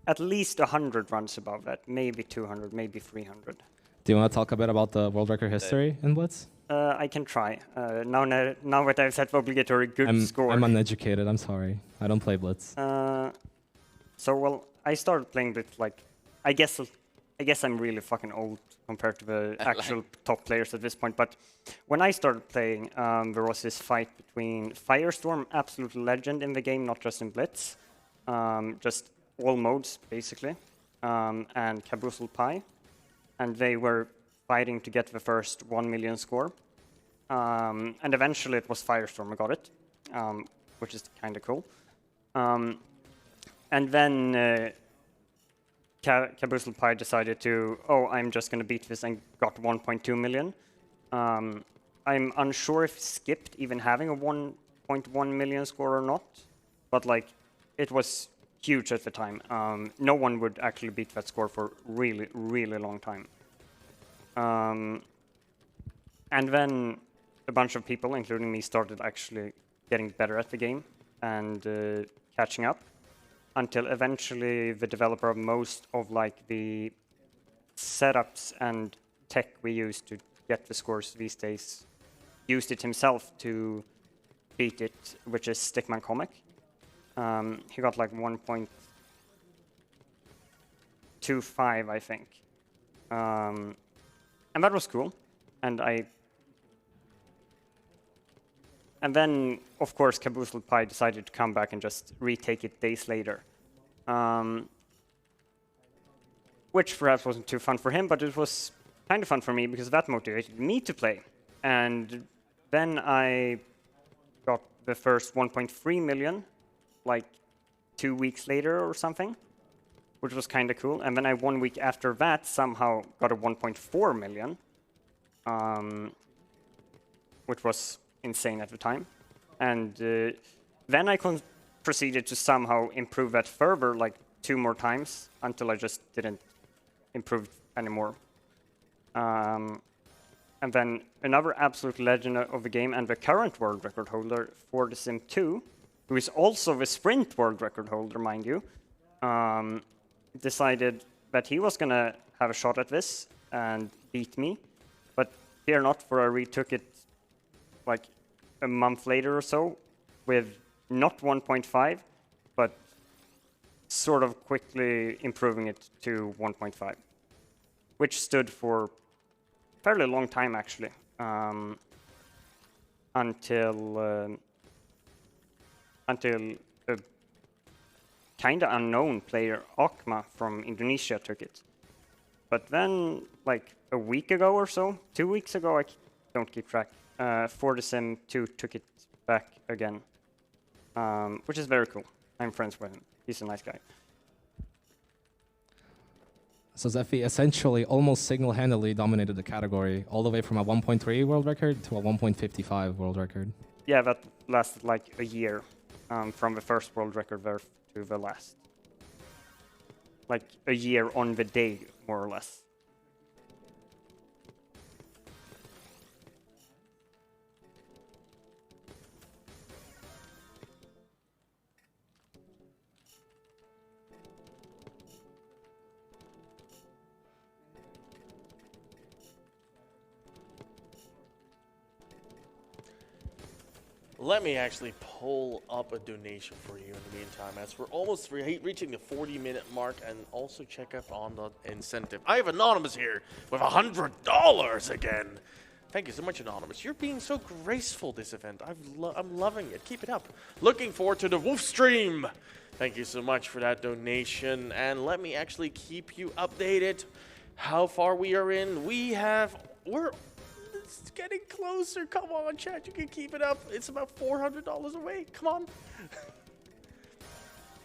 at least 100 runs above that, maybe 200, maybe 300. Do you want to talk a bit about the world record history in Blitz? I can try. Now that I've set obligatory good score. I'm uneducated, I'm sorry. I don't play Blitz. Well, I started playing Blitz like, I guess I'm really fucking old compared to the actual top players at this point, but when I started playing, there was this fight between Firestorm, absolute legend in the game, not just in Blitz, just all modes, basically, and Caboozle Pie, and they were fighting to get the first 1 million score, and eventually it was Firestorm who got it, which is kind of cool. And then Caboozle Pie decided to, I'm just going to beat this, and got 1.2 million. I'm unsure if skipped even having a 1.1 million score or not, but like it was huge at the time. No one would actually beat that score for really, really long time. And then a bunch of people, including me, started actually getting better at the game and catching up, until eventually the developer of most of like the setups and tech we use to get the scores these days used it himself to beat it, which is Stickman Comic. He got like 1.25, I think. And that was cool. And then, of course, Caboozle Pie decided to come back and just retake it days later. Which perhaps wasn't too fun for him, but it was kind of fun for me because that motivated me to play. And then I got the first 1.3 million, like 2 weeks later or something, which was kind of cool. And then I 1 week after that somehow got a 1.4 million, which was insane at the time. And then I proceeded to somehow improve that further, like 2 more times, until I just didn't improve anymore. And then another absolute legend of the game and the current world record holder for the Sim 2, who is also the sprint world record holder, mind you, decided that he was going to have a shot at this and beat me. But fear not, for I retook it like a month later or so with not 1.5, but sort of quickly improving it to 1.5, which stood for a fairly long time, actually, until a kind of unknown player, Akma, from Indonesia took it. But then, like a week ago or so, 2 weeks ago, I don't keep track, for the Sim 2 took it back again, which is very cool. I'm friends with him. He's a nice guy. So Zephy essentially almost single-handedly dominated the category, all the way from a 1.3 world record to a 1.55 world record. Yeah, that lasted like a year, from the first world record there to the last. Like a year on the day, more or less. Let me actually pull up a donation for you in the meantime, as we're almost reaching the 40-minute mark, and also check up on the incentive. I have Anonymous here with $100 again. Thank you so much, Anonymous. You're being so graceful this event. I'm loving it. Keep it up. Looking forward to the Wolf stream. Thank you so much for that donation. And let me actually keep you updated how far we are in. It's getting closer. Come on, chat. You can keep it up. It's about $400 away. Come on.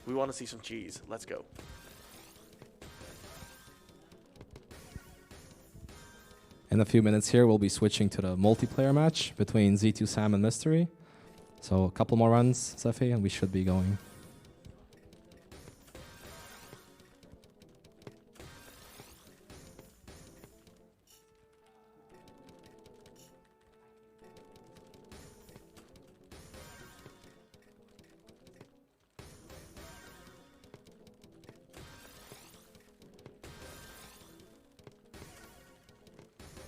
We want to see some cheese. Let's go. In a few minutes here, we'll be switching to the multiplayer match between z2sam and Mystery. So a couple more runs, Zephy, and we should be going.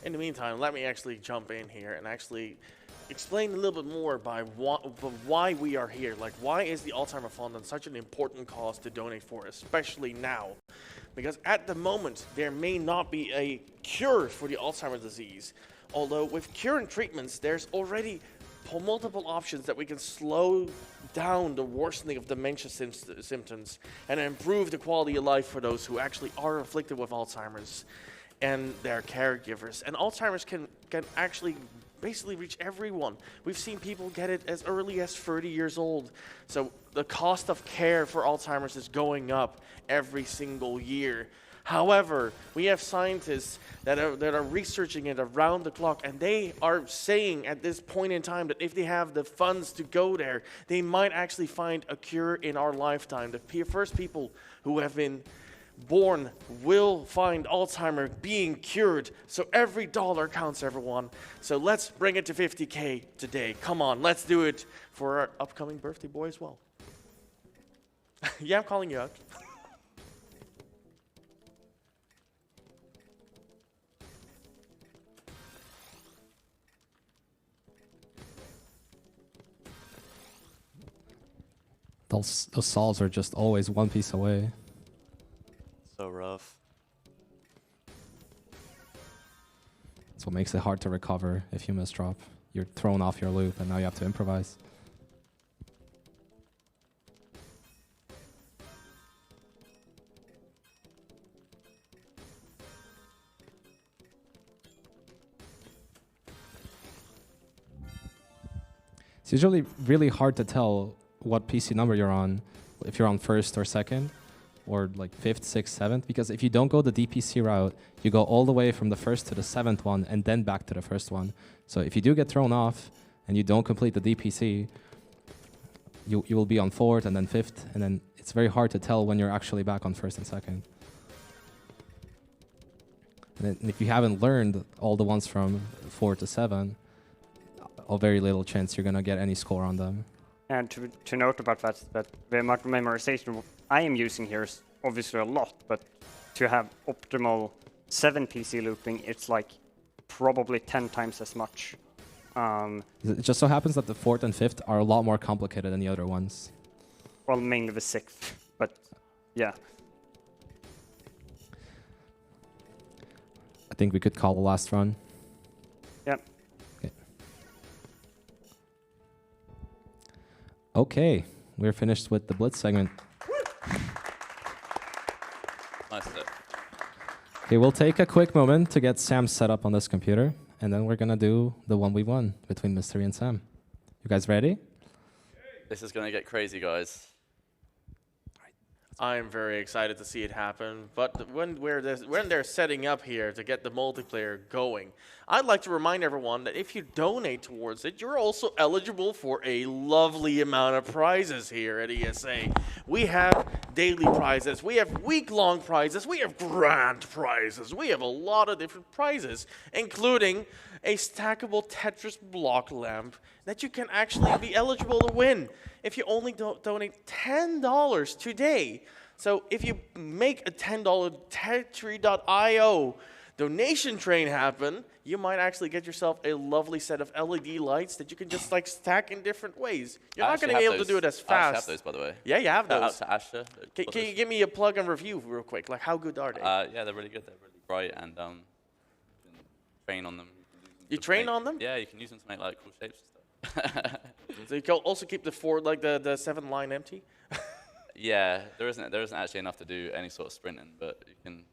In the meantime, let me actually jump in here and actually explain a little bit more by why we are here. Like, why is the Alzheimer Fund such an important cause to donate for, especially now? Because at the moment, there may not be a cure for the Alzheimer's disease. Although with current treatments, there's already multiple options that we can slow down the worsening of dementia symptoms and improve the quality of life for those who actually are afflicted with Alzheimer's and their caregivers. And Alzheimer's can actually basically reach everyone. We've seen people get it as early as 30 years old. So the cost of care for Alzheimer's is going up every single year. However, we have scientists that are researching it around the clock, and they are saying at this point in time that if they have the funds to go there, they might actually find a cure in our lifetime. The first people who have been born will find Alzheimer being cured. So every dollar counts, everyone. So let's bring it to 50K today. Come on, let's do it for our upcoming birthday boy as well. Yeah, I'm calling you out. Those solves are just always one piece away. So rough. That's what makes it hard to recover if you misdrop. You're thrown off your loop and now you have to improvise. It's usually really hard to tell what PC number you're on, if you're on first or second, or like 5th, 6th, 7th, because if you don't go the DPC route, you go all the way from the 1st to the 7th one and then back to the 1st one. So if you do get thrown off and you don't complete the DPC, you will be on 4th and then 5th, and then it's very hard to tell when you're actually back on 1st and 2nd. And if you haven't learned all the ones from 4 to 7, a very little chance you're going to get any score on them. And to note about that the memorization I am using here is obviously a lot, but to have optimal 7 PC looping, it's like probably 10 times as much. It just so happens that the 4th and 5th are a lot more complicated than the other ones. Well, mainly the 6th, but yeah. I think we could call the last run. Yep. Okay, we're finished with the Blitz segment. Nice bit. Okay, we'll take a quick moment to get Sam set up on this computer, and then we're gonna do the 1v1 between Mystery and Sam. You guys ready? This is going to get crazy, guys. I'm very excited to see it happen, but when they're setting up here to get the multiplayer going, I'd like to remind everyone that if you donate towards it, you're also eligible for a lovely amount of prizes here at ESA. We have daily prizes, we have week-long prizes, we have grand prizes, we have a lot of different prizes, including a stackable Tetris block lamp that you can actually be eligible to win if you only donate $10 today. So if you make a $10 Tetri.io donation train happen, you might actually get yourself a lovely set of LED lights that you can just like stack in different ways. You're not going to be able to do it as fast. I actually have those, by the way. Yeah, you have those. Out to Asher. Can you give me a plug and review real quick? Like, how good are they? Yeah, they're really good. They're really bright, and you can train on them. You can do some You train on them? Yeah, you can use them to make like cool shapes and stuff. So you can also keep the four, like the 7 line empty? Yeah, there isn't actually enough to do any sort of sprinting, but you can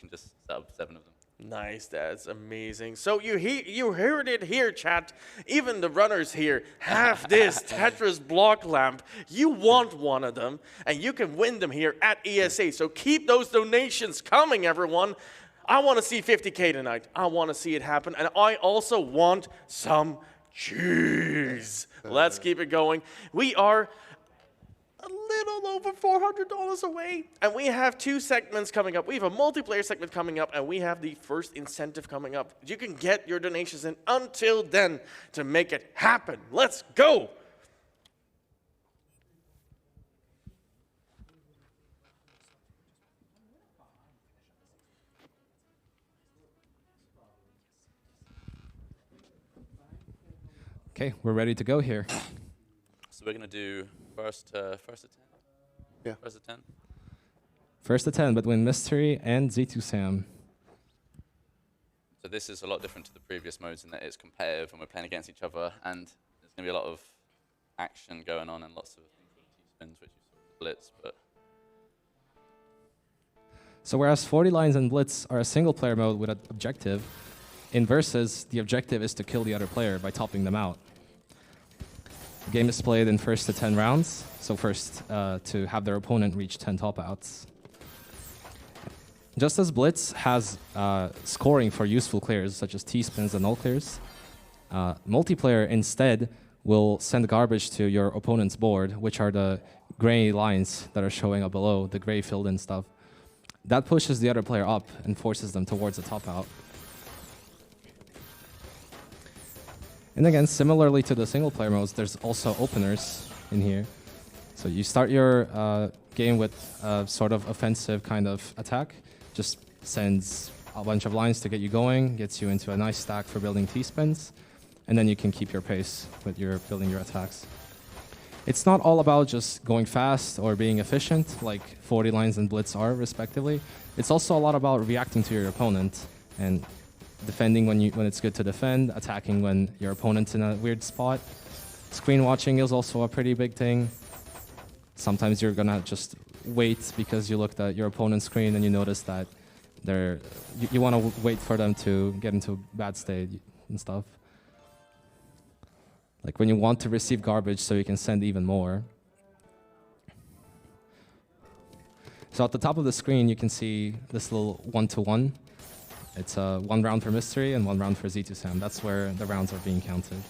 just set up 7 of them. Nice, that's amazing. So you heard it here, chat. Even the runners here have this Tetris block lamp. You want one of them, and you can win them here at ESA. So keep those donations coming, everyone. I want to see 50K tonight. I want to see it happen, and I also want some cheese. Let's keep it going. We are a little over $400 away, and we have 2 segments coming up. We have a multiplayer segment coming up, and we have the first incentive coming up. You can get your donations in until then to make it happen. Let's go. Okay, we're ready to go here. So we're gonna do first to 10. Yeah. First to 10. First to 10 between Mystery and z2sam. So this is a lot different to the previous modes in that it's competitive and we're playing against each other, and there's gonna be a lot of action going on and lots of T-spins, which you saw with Blitz. But So whereas 40 lines and Blitz are a single player mode with an objective, in Versus, the objective is to kill the other player by topping them out. The game is played in first to 10 rounds, so first to have their opponent reach 10 top outs. Just as Blitz has scoring for useful clears, such as T-spins and null clears, multiplayer instead will send garbage to your opponent's board, which are the gray lines that are showing up below, the gray filled in stuff. That pushes the other player up and forces them towards the top out. And again, similarly to the single player modes, there's also openers in here. So you start your game with a sort of offensive kind of attack. Just sends a bunch of lines to get you going, gets you into a nice stack for building T-spins, and then you can keep your pace with your building your attacks. It's not all about just going fast or being efficient, like 40 lines and Blitz are, respectively. It's also a lot about reacting to your opponent and defending when it's good to defend, attacking when your opponent's in a weird spot. Screen watching is also a pretty big thing. Sometimes you're gonna just wait because you looked at your opponent's screen and you notice that you want to wait for them to get into a bad state and stuff. Like when you want to receive garbage so you can send even more. So at the top of the screen you can see this little 1-to-1. It's 1 round for Mystery and 1 round for z2sam. That's where the rounds are being counted.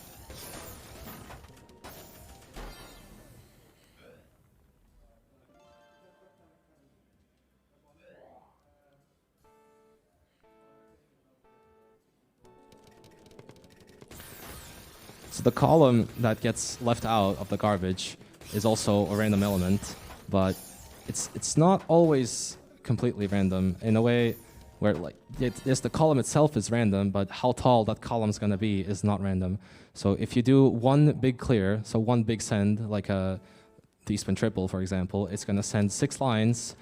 So the column that gets left out of the garbage is also a random element, but it's not always completely random. In a way, where like yes, the column itself is random, but how tall that column is going to be is not random. So if you do one big clear, so one big send, like a T-spin triple, for example, it's going to send 6 lines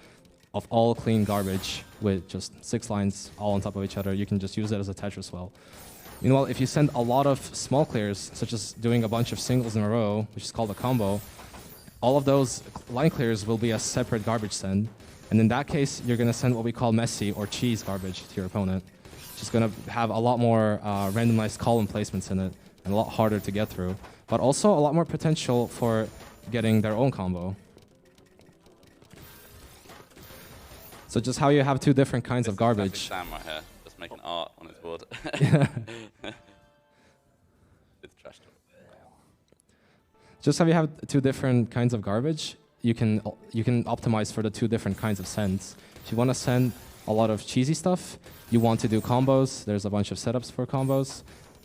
of all clean garbage with just 6 lines all on top of each other. You can just use it as a Tetris well. Meanwhile, if you send a lot of small clears, such as doing a bunch of singles in a row, which is called a combo, all of those line clears will be a separate garbage send. And in that case, you're going to send what we call messy or cheese garbage to your opponent, which is going to have a lot more randomized column placements in it and a lot harder to get through, but also a lot more potential for getting their own combo. So just how you have 2 different kinds of garbage. Sam right here, just making art on his board. With trash talk. Just how you have 2 different kinds of garbage, you can optimize for the 2 different kinds of sends. If you want to send a lot of cheesy stuff, you want to do combos. There's a bunch of setups for combos,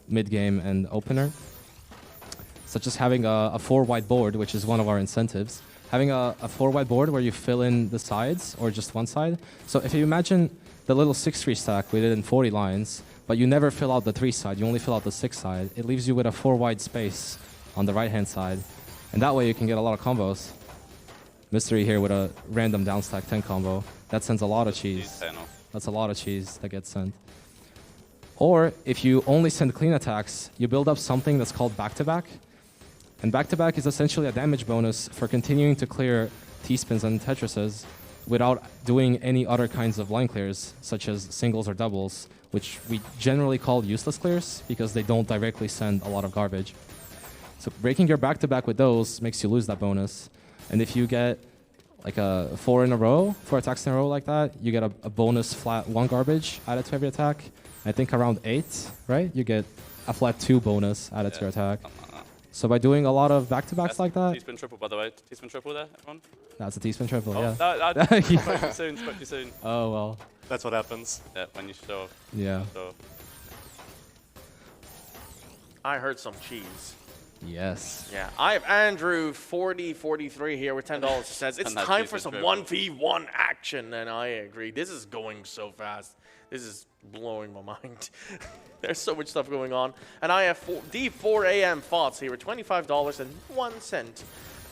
mid-game and opener, such as having a 4-wide board, which is one of our incentives. Having a 4-wide board where you fill in the sides or just one side. So if you imagine the little 6-3 stack we did in 40 lines, but you never fill out the 3 side, you only fill out the 6 side, it leaves you with a 4-wide space on the right-hand side. And that way you can get a lot of combos. Mystery here with a random downstack 10 combo. That sends a lot of cheese. That's a lot of cheese that gets sent. Or if you only send clean attacks, you build up something that's called back-to-back. And back-to-back is essentially a damage bonus for continuing to clear T-spins and Tetrises without doing any other kinds of line clears, such as singles or doubles, which we generally call useless clears because they don't directly send a lot of garbage. So breaking your back-to-back with those makes you lose that bonus. And if you get like a 4 attacks in a row like that, you get a bonus flat 1 garbage added to every attack. I think around 8, right? You get a flat 2 bonus added to your attack. So by doing a lot of back-to-backs like that... T-spin triple, by the way. T-spin triple there, everyone? That's a T-spin triple, oh, yeah. No, spoke too soon, spoke too soon. Oh, well. That's what happens. Yeah, when you show off. Yeah. Show off. I heard some cheese. Yes. Yeah, I have Andrew 4043 here with $10. He says it's time for some 1v1 action, and I agree. This is going so fast. This is blowing my mind. There's so much stuff going on, and I have D4AM thoughts here with $25.01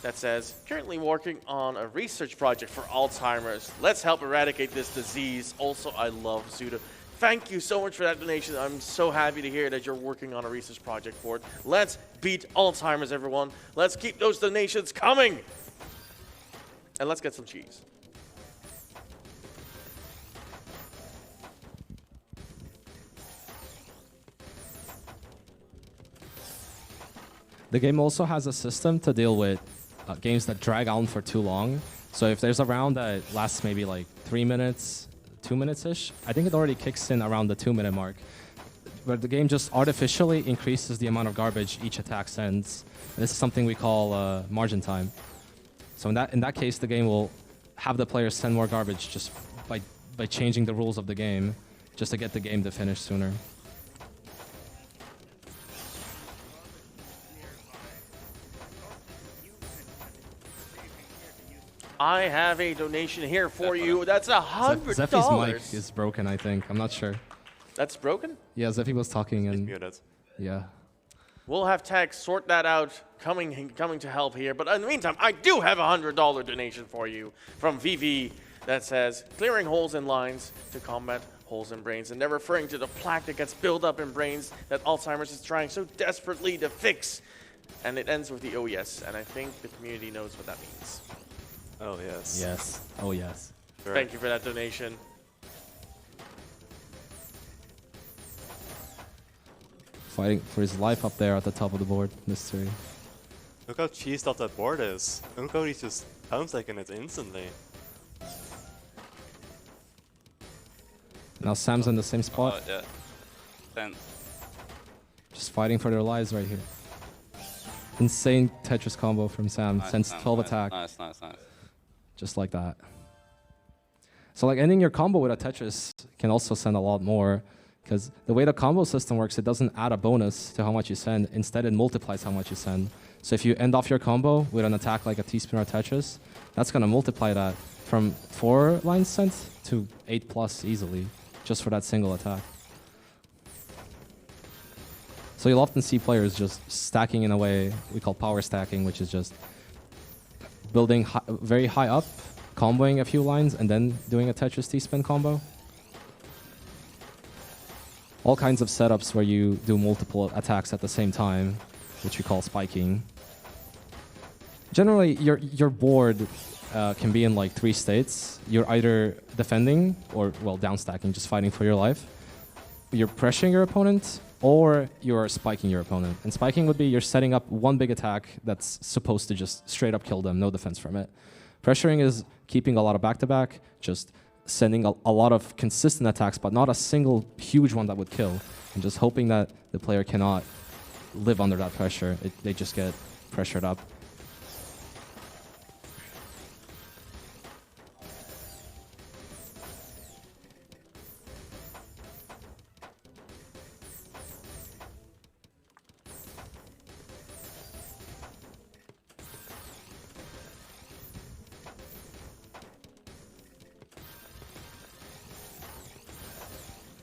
that says currently working on a research project for Alzheimer's. Let's help eradicate this disease. Also, I love z2sam. Thank you so much for that donation. I'm so happy to hear that you're working on a research project for it. Let's beat Alzheimer's, everyone. Let's keep those donations coming. And let's get some cheese. The game also has a system to deal with games that drag on for too long. So if there's a round that lasts maybe like 3 minutes, 2 minutes-ish, I think it already kicks in around the 2-minute mark. But the game just artificially increases the amount of garbage each attack sends. And this is something we call margin time. So in that case, the game will have the players send more garbage just by changing the rules of the game, just to get the game to finish sooner. I have a donation here for you. That's $100. Zephy's mic is broken, I think. I'm not sure. That's broken? Yeah, Zephy was talking and... Muted. Yeah. We'll have tech sort that out, coming to help here. But in the meantime, I do have a $100 donation for you from VV that says, clearing holes in lines to combat holes in brains. And they're referring to the plaque that gets built up in brains that Alzheimer's is trying so desperately to fix. And it ends with the oh yes, and I think the community knows what that means. Oh, yes. Yes. Oh, yes. Sure. Thank you for that donation. Fighting for his life up there at the top of the board, Mystery. Look how cheesed up that board is. Look how he's just pound-taking it instantly. Now Sam's in the same spot. Oh, yeah. 10. Just fighting for their lives right here. Insane Tetris combo from Sam. Nice, Sends 12 attack. Nice. Just like that. So like ending your combo with a Tetris can also send a lot more, because the way the combo system works, it doesn't add a bonus to how much you send. Instead, it multiplies how much you send. So if you end off your combo with an attack like a T-spin or Tetris, that's going to multiply that from 4 lines sent to 8+ easily, just for that single attack. So you'll often see players just stacking in a way we call power stacking, which is just building very high up, comboing a few lines, and then doing a Tetris T-spin combo. All kinds of setups where you do multiple attacks at the same time, which we call spiking. Generally, your board can be in like 3 states. You're either defending or, well, down stacking, just fighting for your life. You're pressuring your opponent, or you're spiking your opponent. And spiking would be you're setting up one big attack that's supposed to just straight up kill them, no defense from it. Pressuring is keeping a lot of back-to-back, just sending a lot of consistent attacks, but not a single huge one that would kill, and just hoping that the player cannot live under that pressure. They just get pressured up.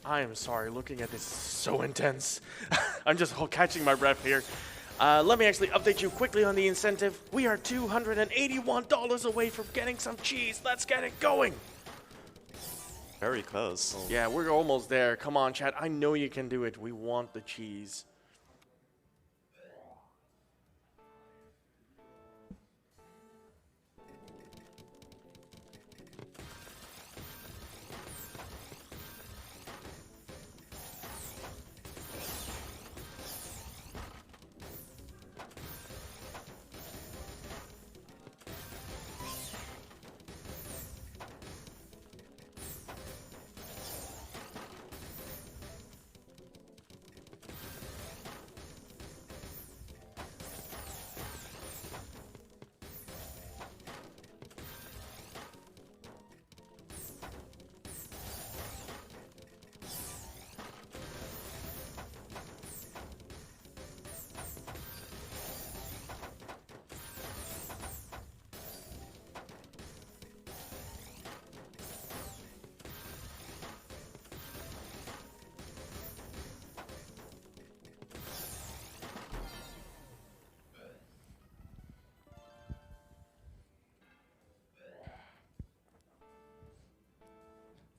I am sorry, looking at this is so intense. I'm just catching my breath here. Let me actually update you quickly on the incentive. We are $281 away from getting some cheese. Let's get it going. Very close. Yeah, we're almost there. Come on, chat. I know you can do it. We want the cheese.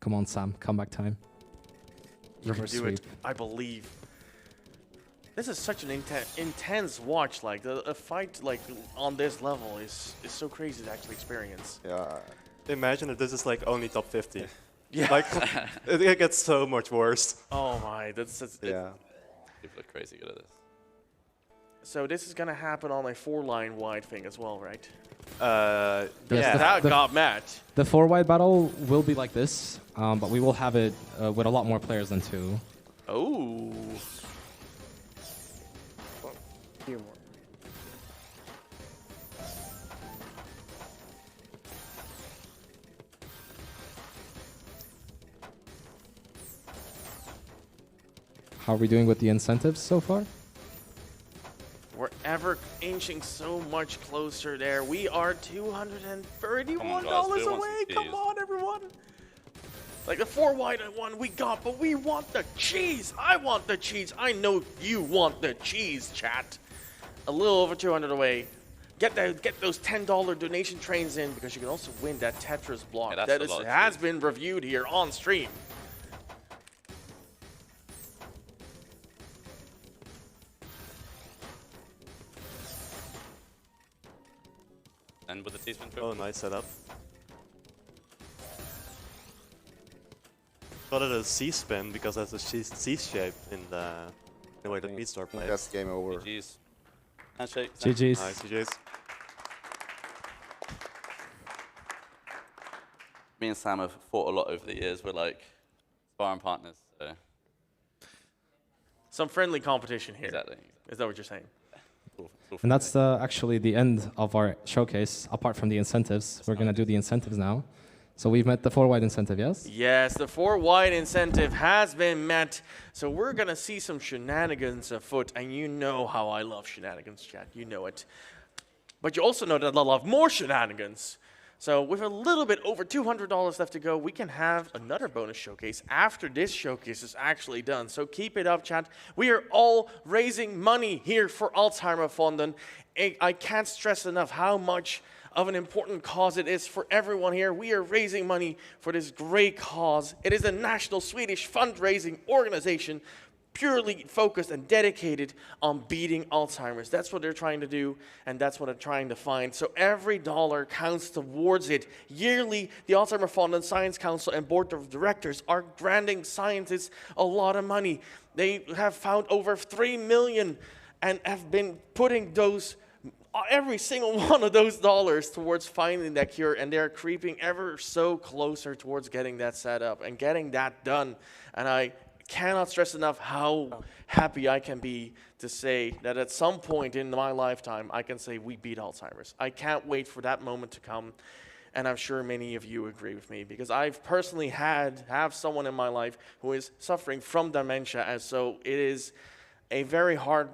Come on, Sam. Comeback time. You can Reverse do sweep. it. I believe. This is such an intense watch. Like a fight like on this level is so crazy to actually experience. Yeah. Imagine if this is like only top 50. Yeah. Like, it gets so much worse. Oh my, that's Yeah. People are crazy good at this. So this is gonna happen on a 4-line wide thing as well, right? Yes, Yeah, that got Matt. The 4-wide battle will be like this, but we will have it with a lot more players than 2. Oh. Few more. How are we doing with the incentives so far? We're ever inching so much closer there. We are $231 Come on, guys, we away. want some Come cheese. on, everyone. Like the 4-wide one we got, but we want the cheese. I want the cheese. I know you want the cheese, chat. A little over 200 away. Get those $10 donation trains in because you can also win that Tetris block Yeah, that's that a is, lot of has cheese. been reviewed here on stream. And with the teaspoon trip. Oh, nice setup. Thought it a C-spin because that's a C-shape in the way that Beatstar I think plays. that's game over. GG's. Handshake. GG's. Nice, GG's. Me and Sam have fought a lot over the years. We're like sparring partners. So. Some friendly competition here. Exactly. Is that what you're saying? And that's actually the end of our showcase. Apart from the incentives, we're going to do the incentives now. So we've met the 4-wide incentive, yes? Yes, the 4-wide incentive has been met. So we're going to see some shenanigans afoot. And you know how I love shenanigans, chat. You know it. But you also know that I love more shenanigans. So with a little bit over $200 left to go, we can have another bonus showcase after this showcase is actually done. So keep it up, chat. We are all raising money here for Alzheimerfonden. I can't stress enough how much of an important cause it is for everyone here. We are raising money for this great cause. It is a national Swedish fundraising organization purely focused and dedicated on beating Alzheimer's. That's what they're trying to do, and that's what they're trying to find. So every dollar counts towards it. Yearly, the Alzheimerfonden Science Council and Board of Directors are granting scientists a lot of money. They have found over 3 million and have been putting those every single one of those dollars towards finding that cure, and they're creeping ever so closer towards getting that set up and getting that done. And I cannot stress enough how happy I can be to say that at some point in my lifetime, I can say we beat Alzheimer's. I can't wait for that moment to come, and I'm sure many of you agree with me, because I've personally have someone in my life who is suffering from dementia, and so it is a very hard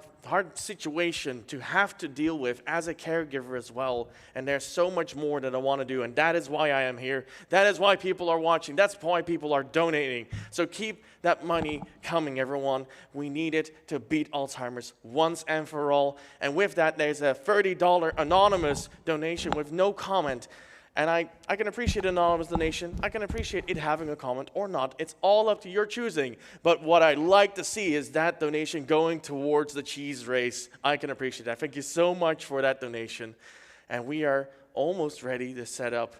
situation to have to deal with as a caregiver as well. And there's so much more that I want to do, and that is why I am here. That is why people are watching. That's why people are donating. So keep that money coming, everyone. We need it to beat Alzheimer's once and for all. And with that, there's a $30 anonymous donation with no comment. And I can appreciate an anonymous donation. I can appreciate it having a comment or not. It's all up to your choosing. But what I'd like to see is that donation going towards the cheese race. I can appreciate that. Thank you so much for that donation. And we are almost ready to set up.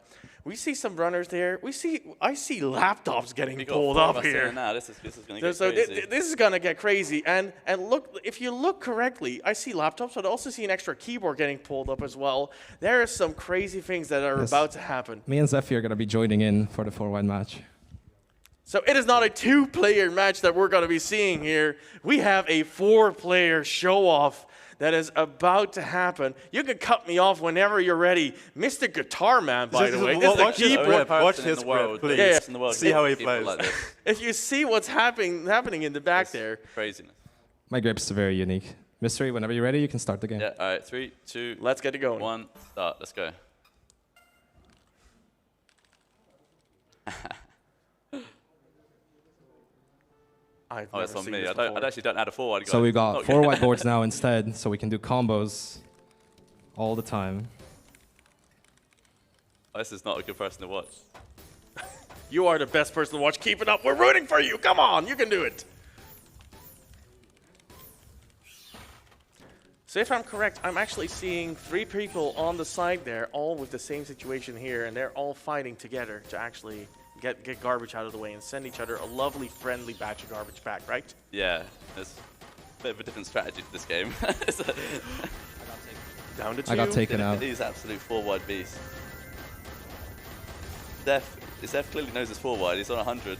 We see some runners there. I see laptops getting pulled up here. Now. This is going to get crazy. This is going to get crazy. And look, if you look correctly, I see laptops, but I also see an extra keyboard getting pulled up as well. There are some crazy things that are about to happen. Me and Zephy are going to be joining in for the 4-wide match. So it is not a 2-player match that we're going to be seeing here. We have a 4-player show-off that is about to happen. You can cut me off whenever you're ready. Mr. Guitar Man, by the way. This is the keyboard. Watch his grip, please. See how he plays. Like if you see what's happening in the back there. Craziness. My grip's very unique. Mystery, whenever you're ready, you can start the game. Yeah, all right, 3, 2, let's get it going. 1, start. Let's go. It's on me. I actually don't add a 4-wide guy. So we got 4 whiteboards now instead, so we can do combos all the time. This is not a good person to watch. You are the best person to watch. Keep it up. We're rooting for you. Come on, you can do it. So if I'm correct, I'm actually seeing 3 people on the side there, all with the same situation here, and they're all fighting together to actually get garbage out of the way and send each other a lovely, friendly batch of garbage back, right? Yeah, there's a bit of a different strategy to this game. Down to 2. I got taken out. These absolute 4-wide beasts. Zeph clearly knows his 4-wide. He's on 100.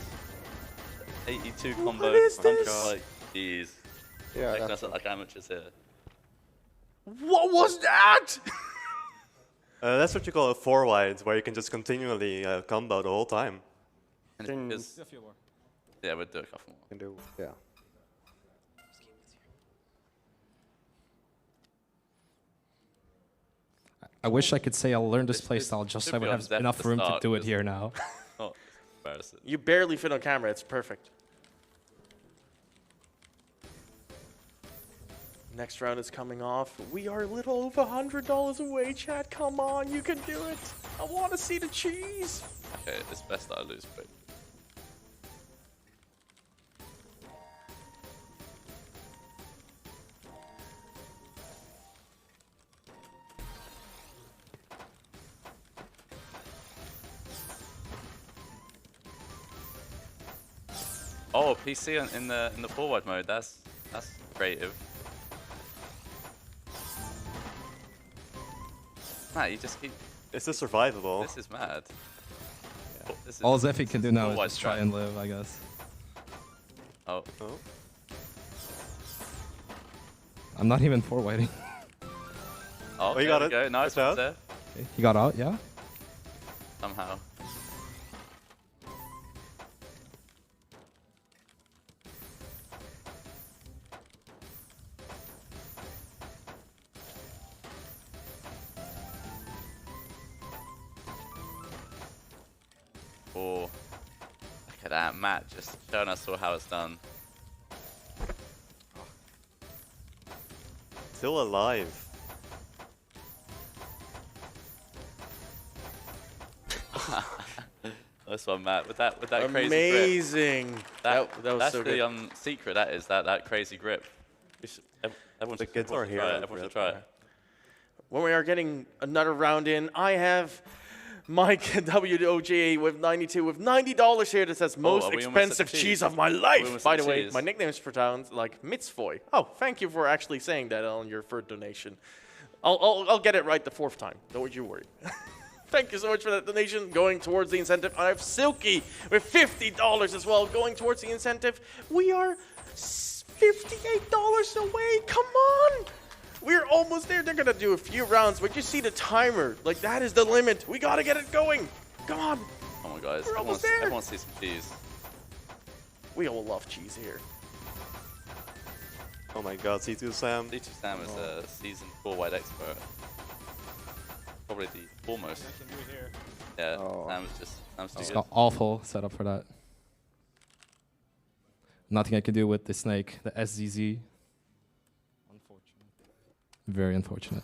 82 combo. What is this? Like, jeez. Yeah, Making us look like amateurs here. What was that? That's what you call a 4-wide, where you can just continually combo the whole time. Yeah, we'll do a couple more. Can do, yeah. I wish I could say I'll learn this playstyle just so I would have enough room to do it here now. Oh, embarrassing. You barely fit on camera. It's perfect. Next round is coming off. We are a little over $100 away, chat. Come on, you can do it. I want to see the cheese. Okay, it's best that I lose quick. Oh, PC in the 4-wide mode. That's creative. Matt, you just keep. This is survivable. This is mad. Yeah. This is, All Zephy can do now is 4-wide just try and live, I guess. Oh. I'm not even 4-whiting. Oh, okay, you got it. Go. Nice one, Zeph. Okay. He got out, yeah? Somehow. Oh, look at that, Matt just showing us all how it's done. Still alive. This one, Matt, with that crazy grip. Amazing. That was that's so the good. secret. That is that crazy grip. Everyone should try it. Everyone should try it. When we are getting another round in, I have Mike mat1jaczyyy with 92 with $90 here that says most expensive cheese of my life. By the way, my nickname is pronounced like Mitzvoy. Oh, thank you for actually saying that on your third donation. I'll get it right the 4th time. Don't you worry. Thank you so much for that donation going towards the incentive. I have Silky with $50 as well going towards the incentive. We are $58 away. Come on. We're almost there. They're going to do a few rounds, but you see the timer. Like, that is the limit. We got to get it going. Come on. Come on, guys. We're almost there. Everyone see some cheese. We all love cheese here. Oh my god, z2sam. z2sam is a seasoned 4-wide expert. Probably the foremost. Yeah, Sam's too It's good. got awful setup for that. Nothing I can do with the snake, the SZZ. Very unfortunate.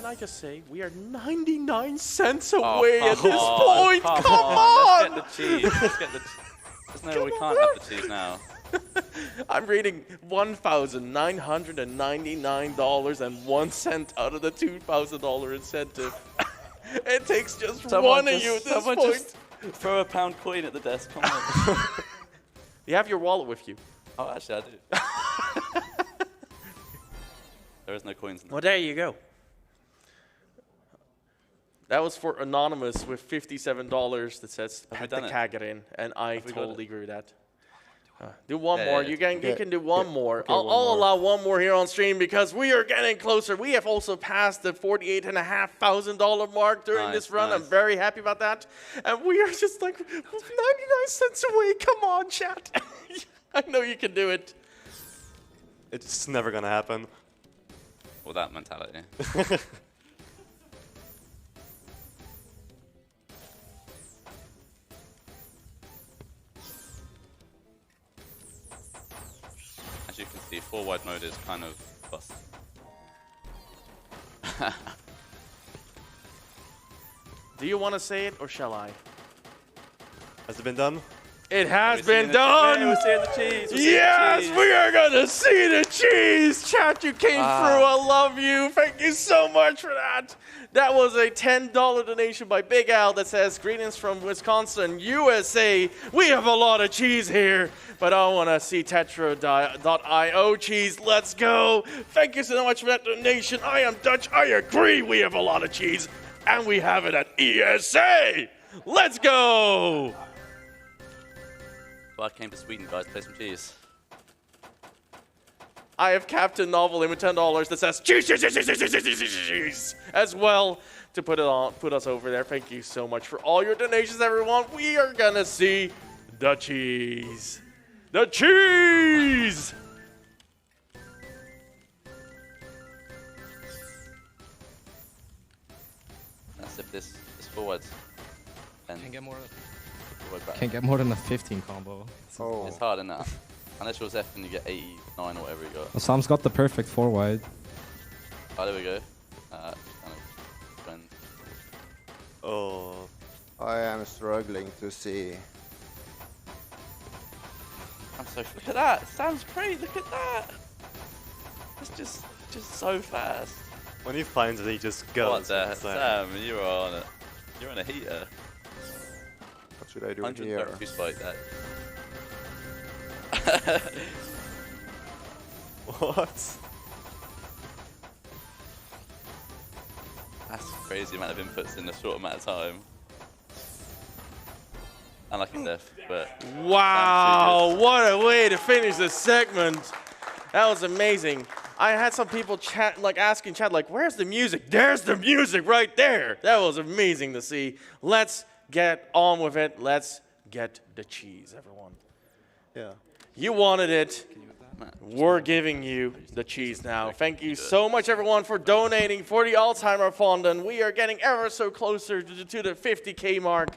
I just say we are 99 cents away at this point? Come Come on! on! Let's get the cheese. Let's get the There's no, we can't have the cheese now. I'm reading $1,999.01 out of the $2,000 incentive. It takes just one of you at this point. Just throw a pound coin at the desk. Come on. You have your wallet with you. Oh, actually, I do. There is no coins in there. Well, there you go. That was for Anonymous with $57 that says Have we pet the done it? Kagarin, and I Have we got totally it? agree with that. Do one Yeah, more. yeah, You can do one more. Okay, I'll one more. allow one more here on stream because we are getting closer. We have also passed the $48,500 mark during this run. Nice. I'm very happy about that. And we are just like 99 cents away. Come on, chat. I know you can do it. It's never gonna happen. Well, that mentality. As you can see, 4-wide mode is kind of bust. Do you want to say it or shall I? Has it been done? It has We're seeing been the- done. Yeah, we're seeing the cheese. We're seeing the Yes, cheese. we are gonna see the cheese. Chat, you came through. I love you. Thank you so much for that. That was a $10 donation by Big Al that says, "Greetings from Wisconsin, USA. We have a lot of cheese here, but I want to see Tetra.io cheese. Let's go. Thank you so much for that donation. I am Dutch. I agree. We have a lot of cheese, and we have it at ESA. Let's go." Well, I came to Sweden, guys, to play some cheese. I have Captain Novel in with $10 that says cheese, cheese, cheese, cheese, cheese, cheese, cheese, cheese, cheese, as well to put us over there. Thank you so much for all your donations, everyone. We are gonna see the cheese. The cheese! That's if this is forwards. Then Can't get more. forward back. Can't get more than a 15 combo. Oh, It's hard enough. Unless you're Zeph and you get 89 or whatever you got. Well, Sam's got the perfect 4-wide. Oh, there we go. Kind of friend. Oh. I am struggling to see. I'm so. Look at that. Sam's great. Look at that. It's just so fast. When he finds it, he just goes. What the? It's like Sam, you are on it. You're on a heater. What should I do 132 here? spike that. What? That's a crazy amount of inputs in a short amount of time. Unlucky death, but Wow, Sam's what a way to finish this segment. That was amazing. I had some people chat, asking chat, where's the music? There's the music right there. That was amazing to see. Let's get on with it. Let's get the cheese, everyone. Yeah. You wanted it. Man, We're giving you the cheese now. Thank you so much, everyone, for donating for the Alzheimer Fund. And we are getting ever so closer to the 50K mark.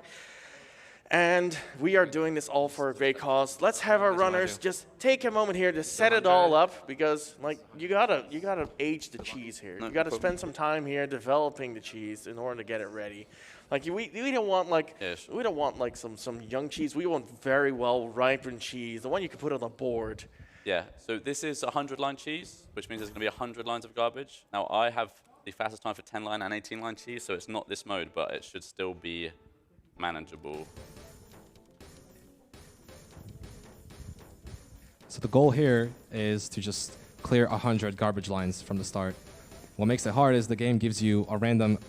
And we are doing this all for a great cause. Let's have our runners just take a moment here to set it all up because, you gotta age the cheese here. No You gotta problem. spend some time here developing the cheese in order to get it ready. We don't want Yeah, sure. we don't want some young cheese. We want very well ripened cheese, the one you can put on the board. Yeah, so this is 100-line cheese, which means there's going to be 100 lines of garbage. Now, I have the fastest time for 10-line and 18-line cheese, so it's not this mode, but it should still be manageable. So the goal here is to just clear 100 garbage lines from the start. What makes it hard is the game gives you a random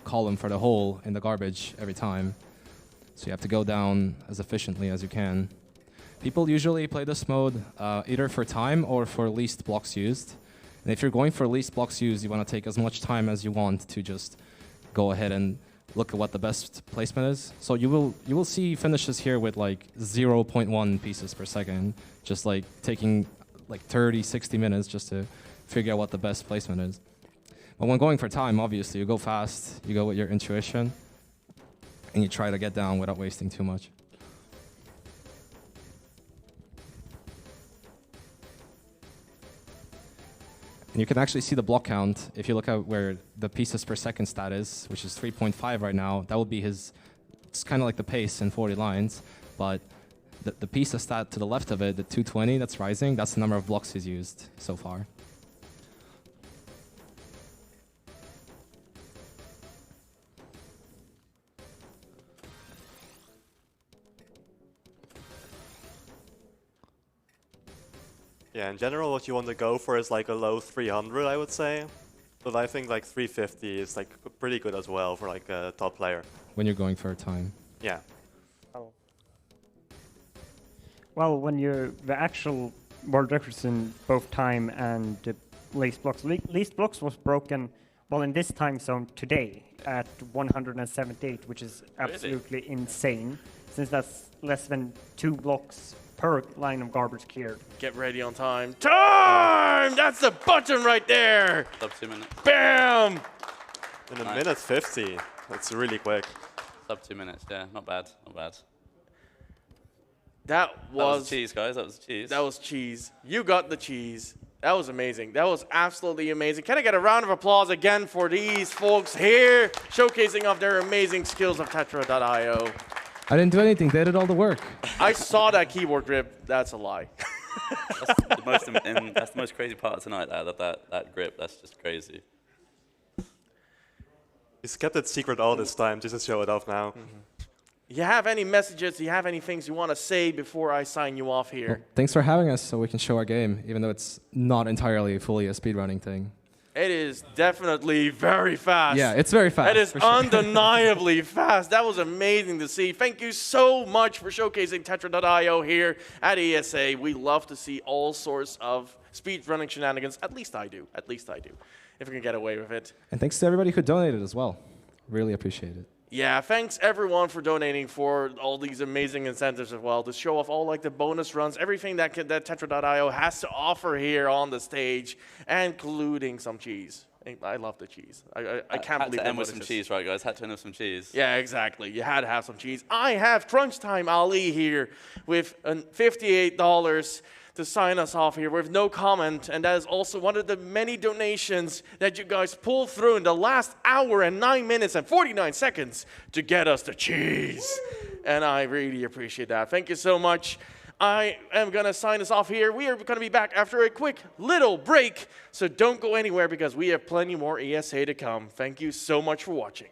column for the hole in the garbage every time. So you have to go down as efficiently as you can. People usually play this mode either for time or for least blocks used. And if you're going for least blocks used, you want to take as much time as you want to just go ahead and look at what the best placement is. So you will see finishes here with 0.1 pieces per second, just taking 30, 60 minutes just to figure out what the best placement is. But when going for time, obviously you go fast, you go with your intuition, and you try to get down without wasting too much. And you can actually see the block count if you look at where the pieces per second stat is, which is 3.5 right now. That would be his, it's kind of like the pace in 40 lines, but the piece of stat to the left of it, the 220 that's rising, that's the number of blocks he's used so far. Yeah, in general, what you want to go for is like a low 300, I would say. But I think like 350 is like pretty good as well for like a top player. When you're going for a time. Yeah. Well, when you're the actual world records in both time and least blocks. Least blocks was broken, well, in this time zone today at 178, which is absolutely insane, since that's less than 2 blocks per line of garbage cleared. Get ready on time. Time! That's the button right there! Sub 2 minutes. Bam! In a minute 50. That's really quick. Sub 2 minutes, yeah. Not bad, not bad. That was cheese, guys. That was cheese. That was cheese. You got the cheese. That was amazing. That was absolutely amazing. Can I get a round of applause again for these folks here, showcasing off their amazing skills of Tetra.io. I didn't do anything. They did all the work. I saw that keyboard grip. That's a lie. That's the most crazy part of tonight, that grip. That's just crazy. He's kept it secret all this time just to show it off now. Mm-hmm. You have any messages, you have any things you want to say before I sign you off here? Well, thanks for having us so we can show our game, even though it's not entirely fully a speedrunning thing. It is definitely very fast. Yeah, it's very fast. It is undeniably fast. That was amazing to see. Thank you so much for showcasing Tetra.io here at ESA. We love to see all sorts of speedrunning shenanigans. At least I do. At least I do. If we can get away with it. And thanks to everybody who donated as well. Really appreciate it. Yeah, thanks everyone for donating for all these amazing incentives as well to show off all like the bonus runs, everything that Tetra.io has to offer here on the stage, including some cheese. I love the cheese. I can't believe that. Had to end with some cheese, right, guys? Had to end with some cheese. Yeah, exactly. You had to have some cheese. I have Crunch Time Ali here with $58 to sign us off here with no comment, and that is also one of the many donations that you guys pulled through in the last hour and 9 minutes and 49 seconds to get us the cheese. And I really appreciate that. Thank you so much. I am going to sign us off here. We are going to be back after a quick little break, so don't go anywhere because we have plenty more ESA to come. Thank you so much for watching.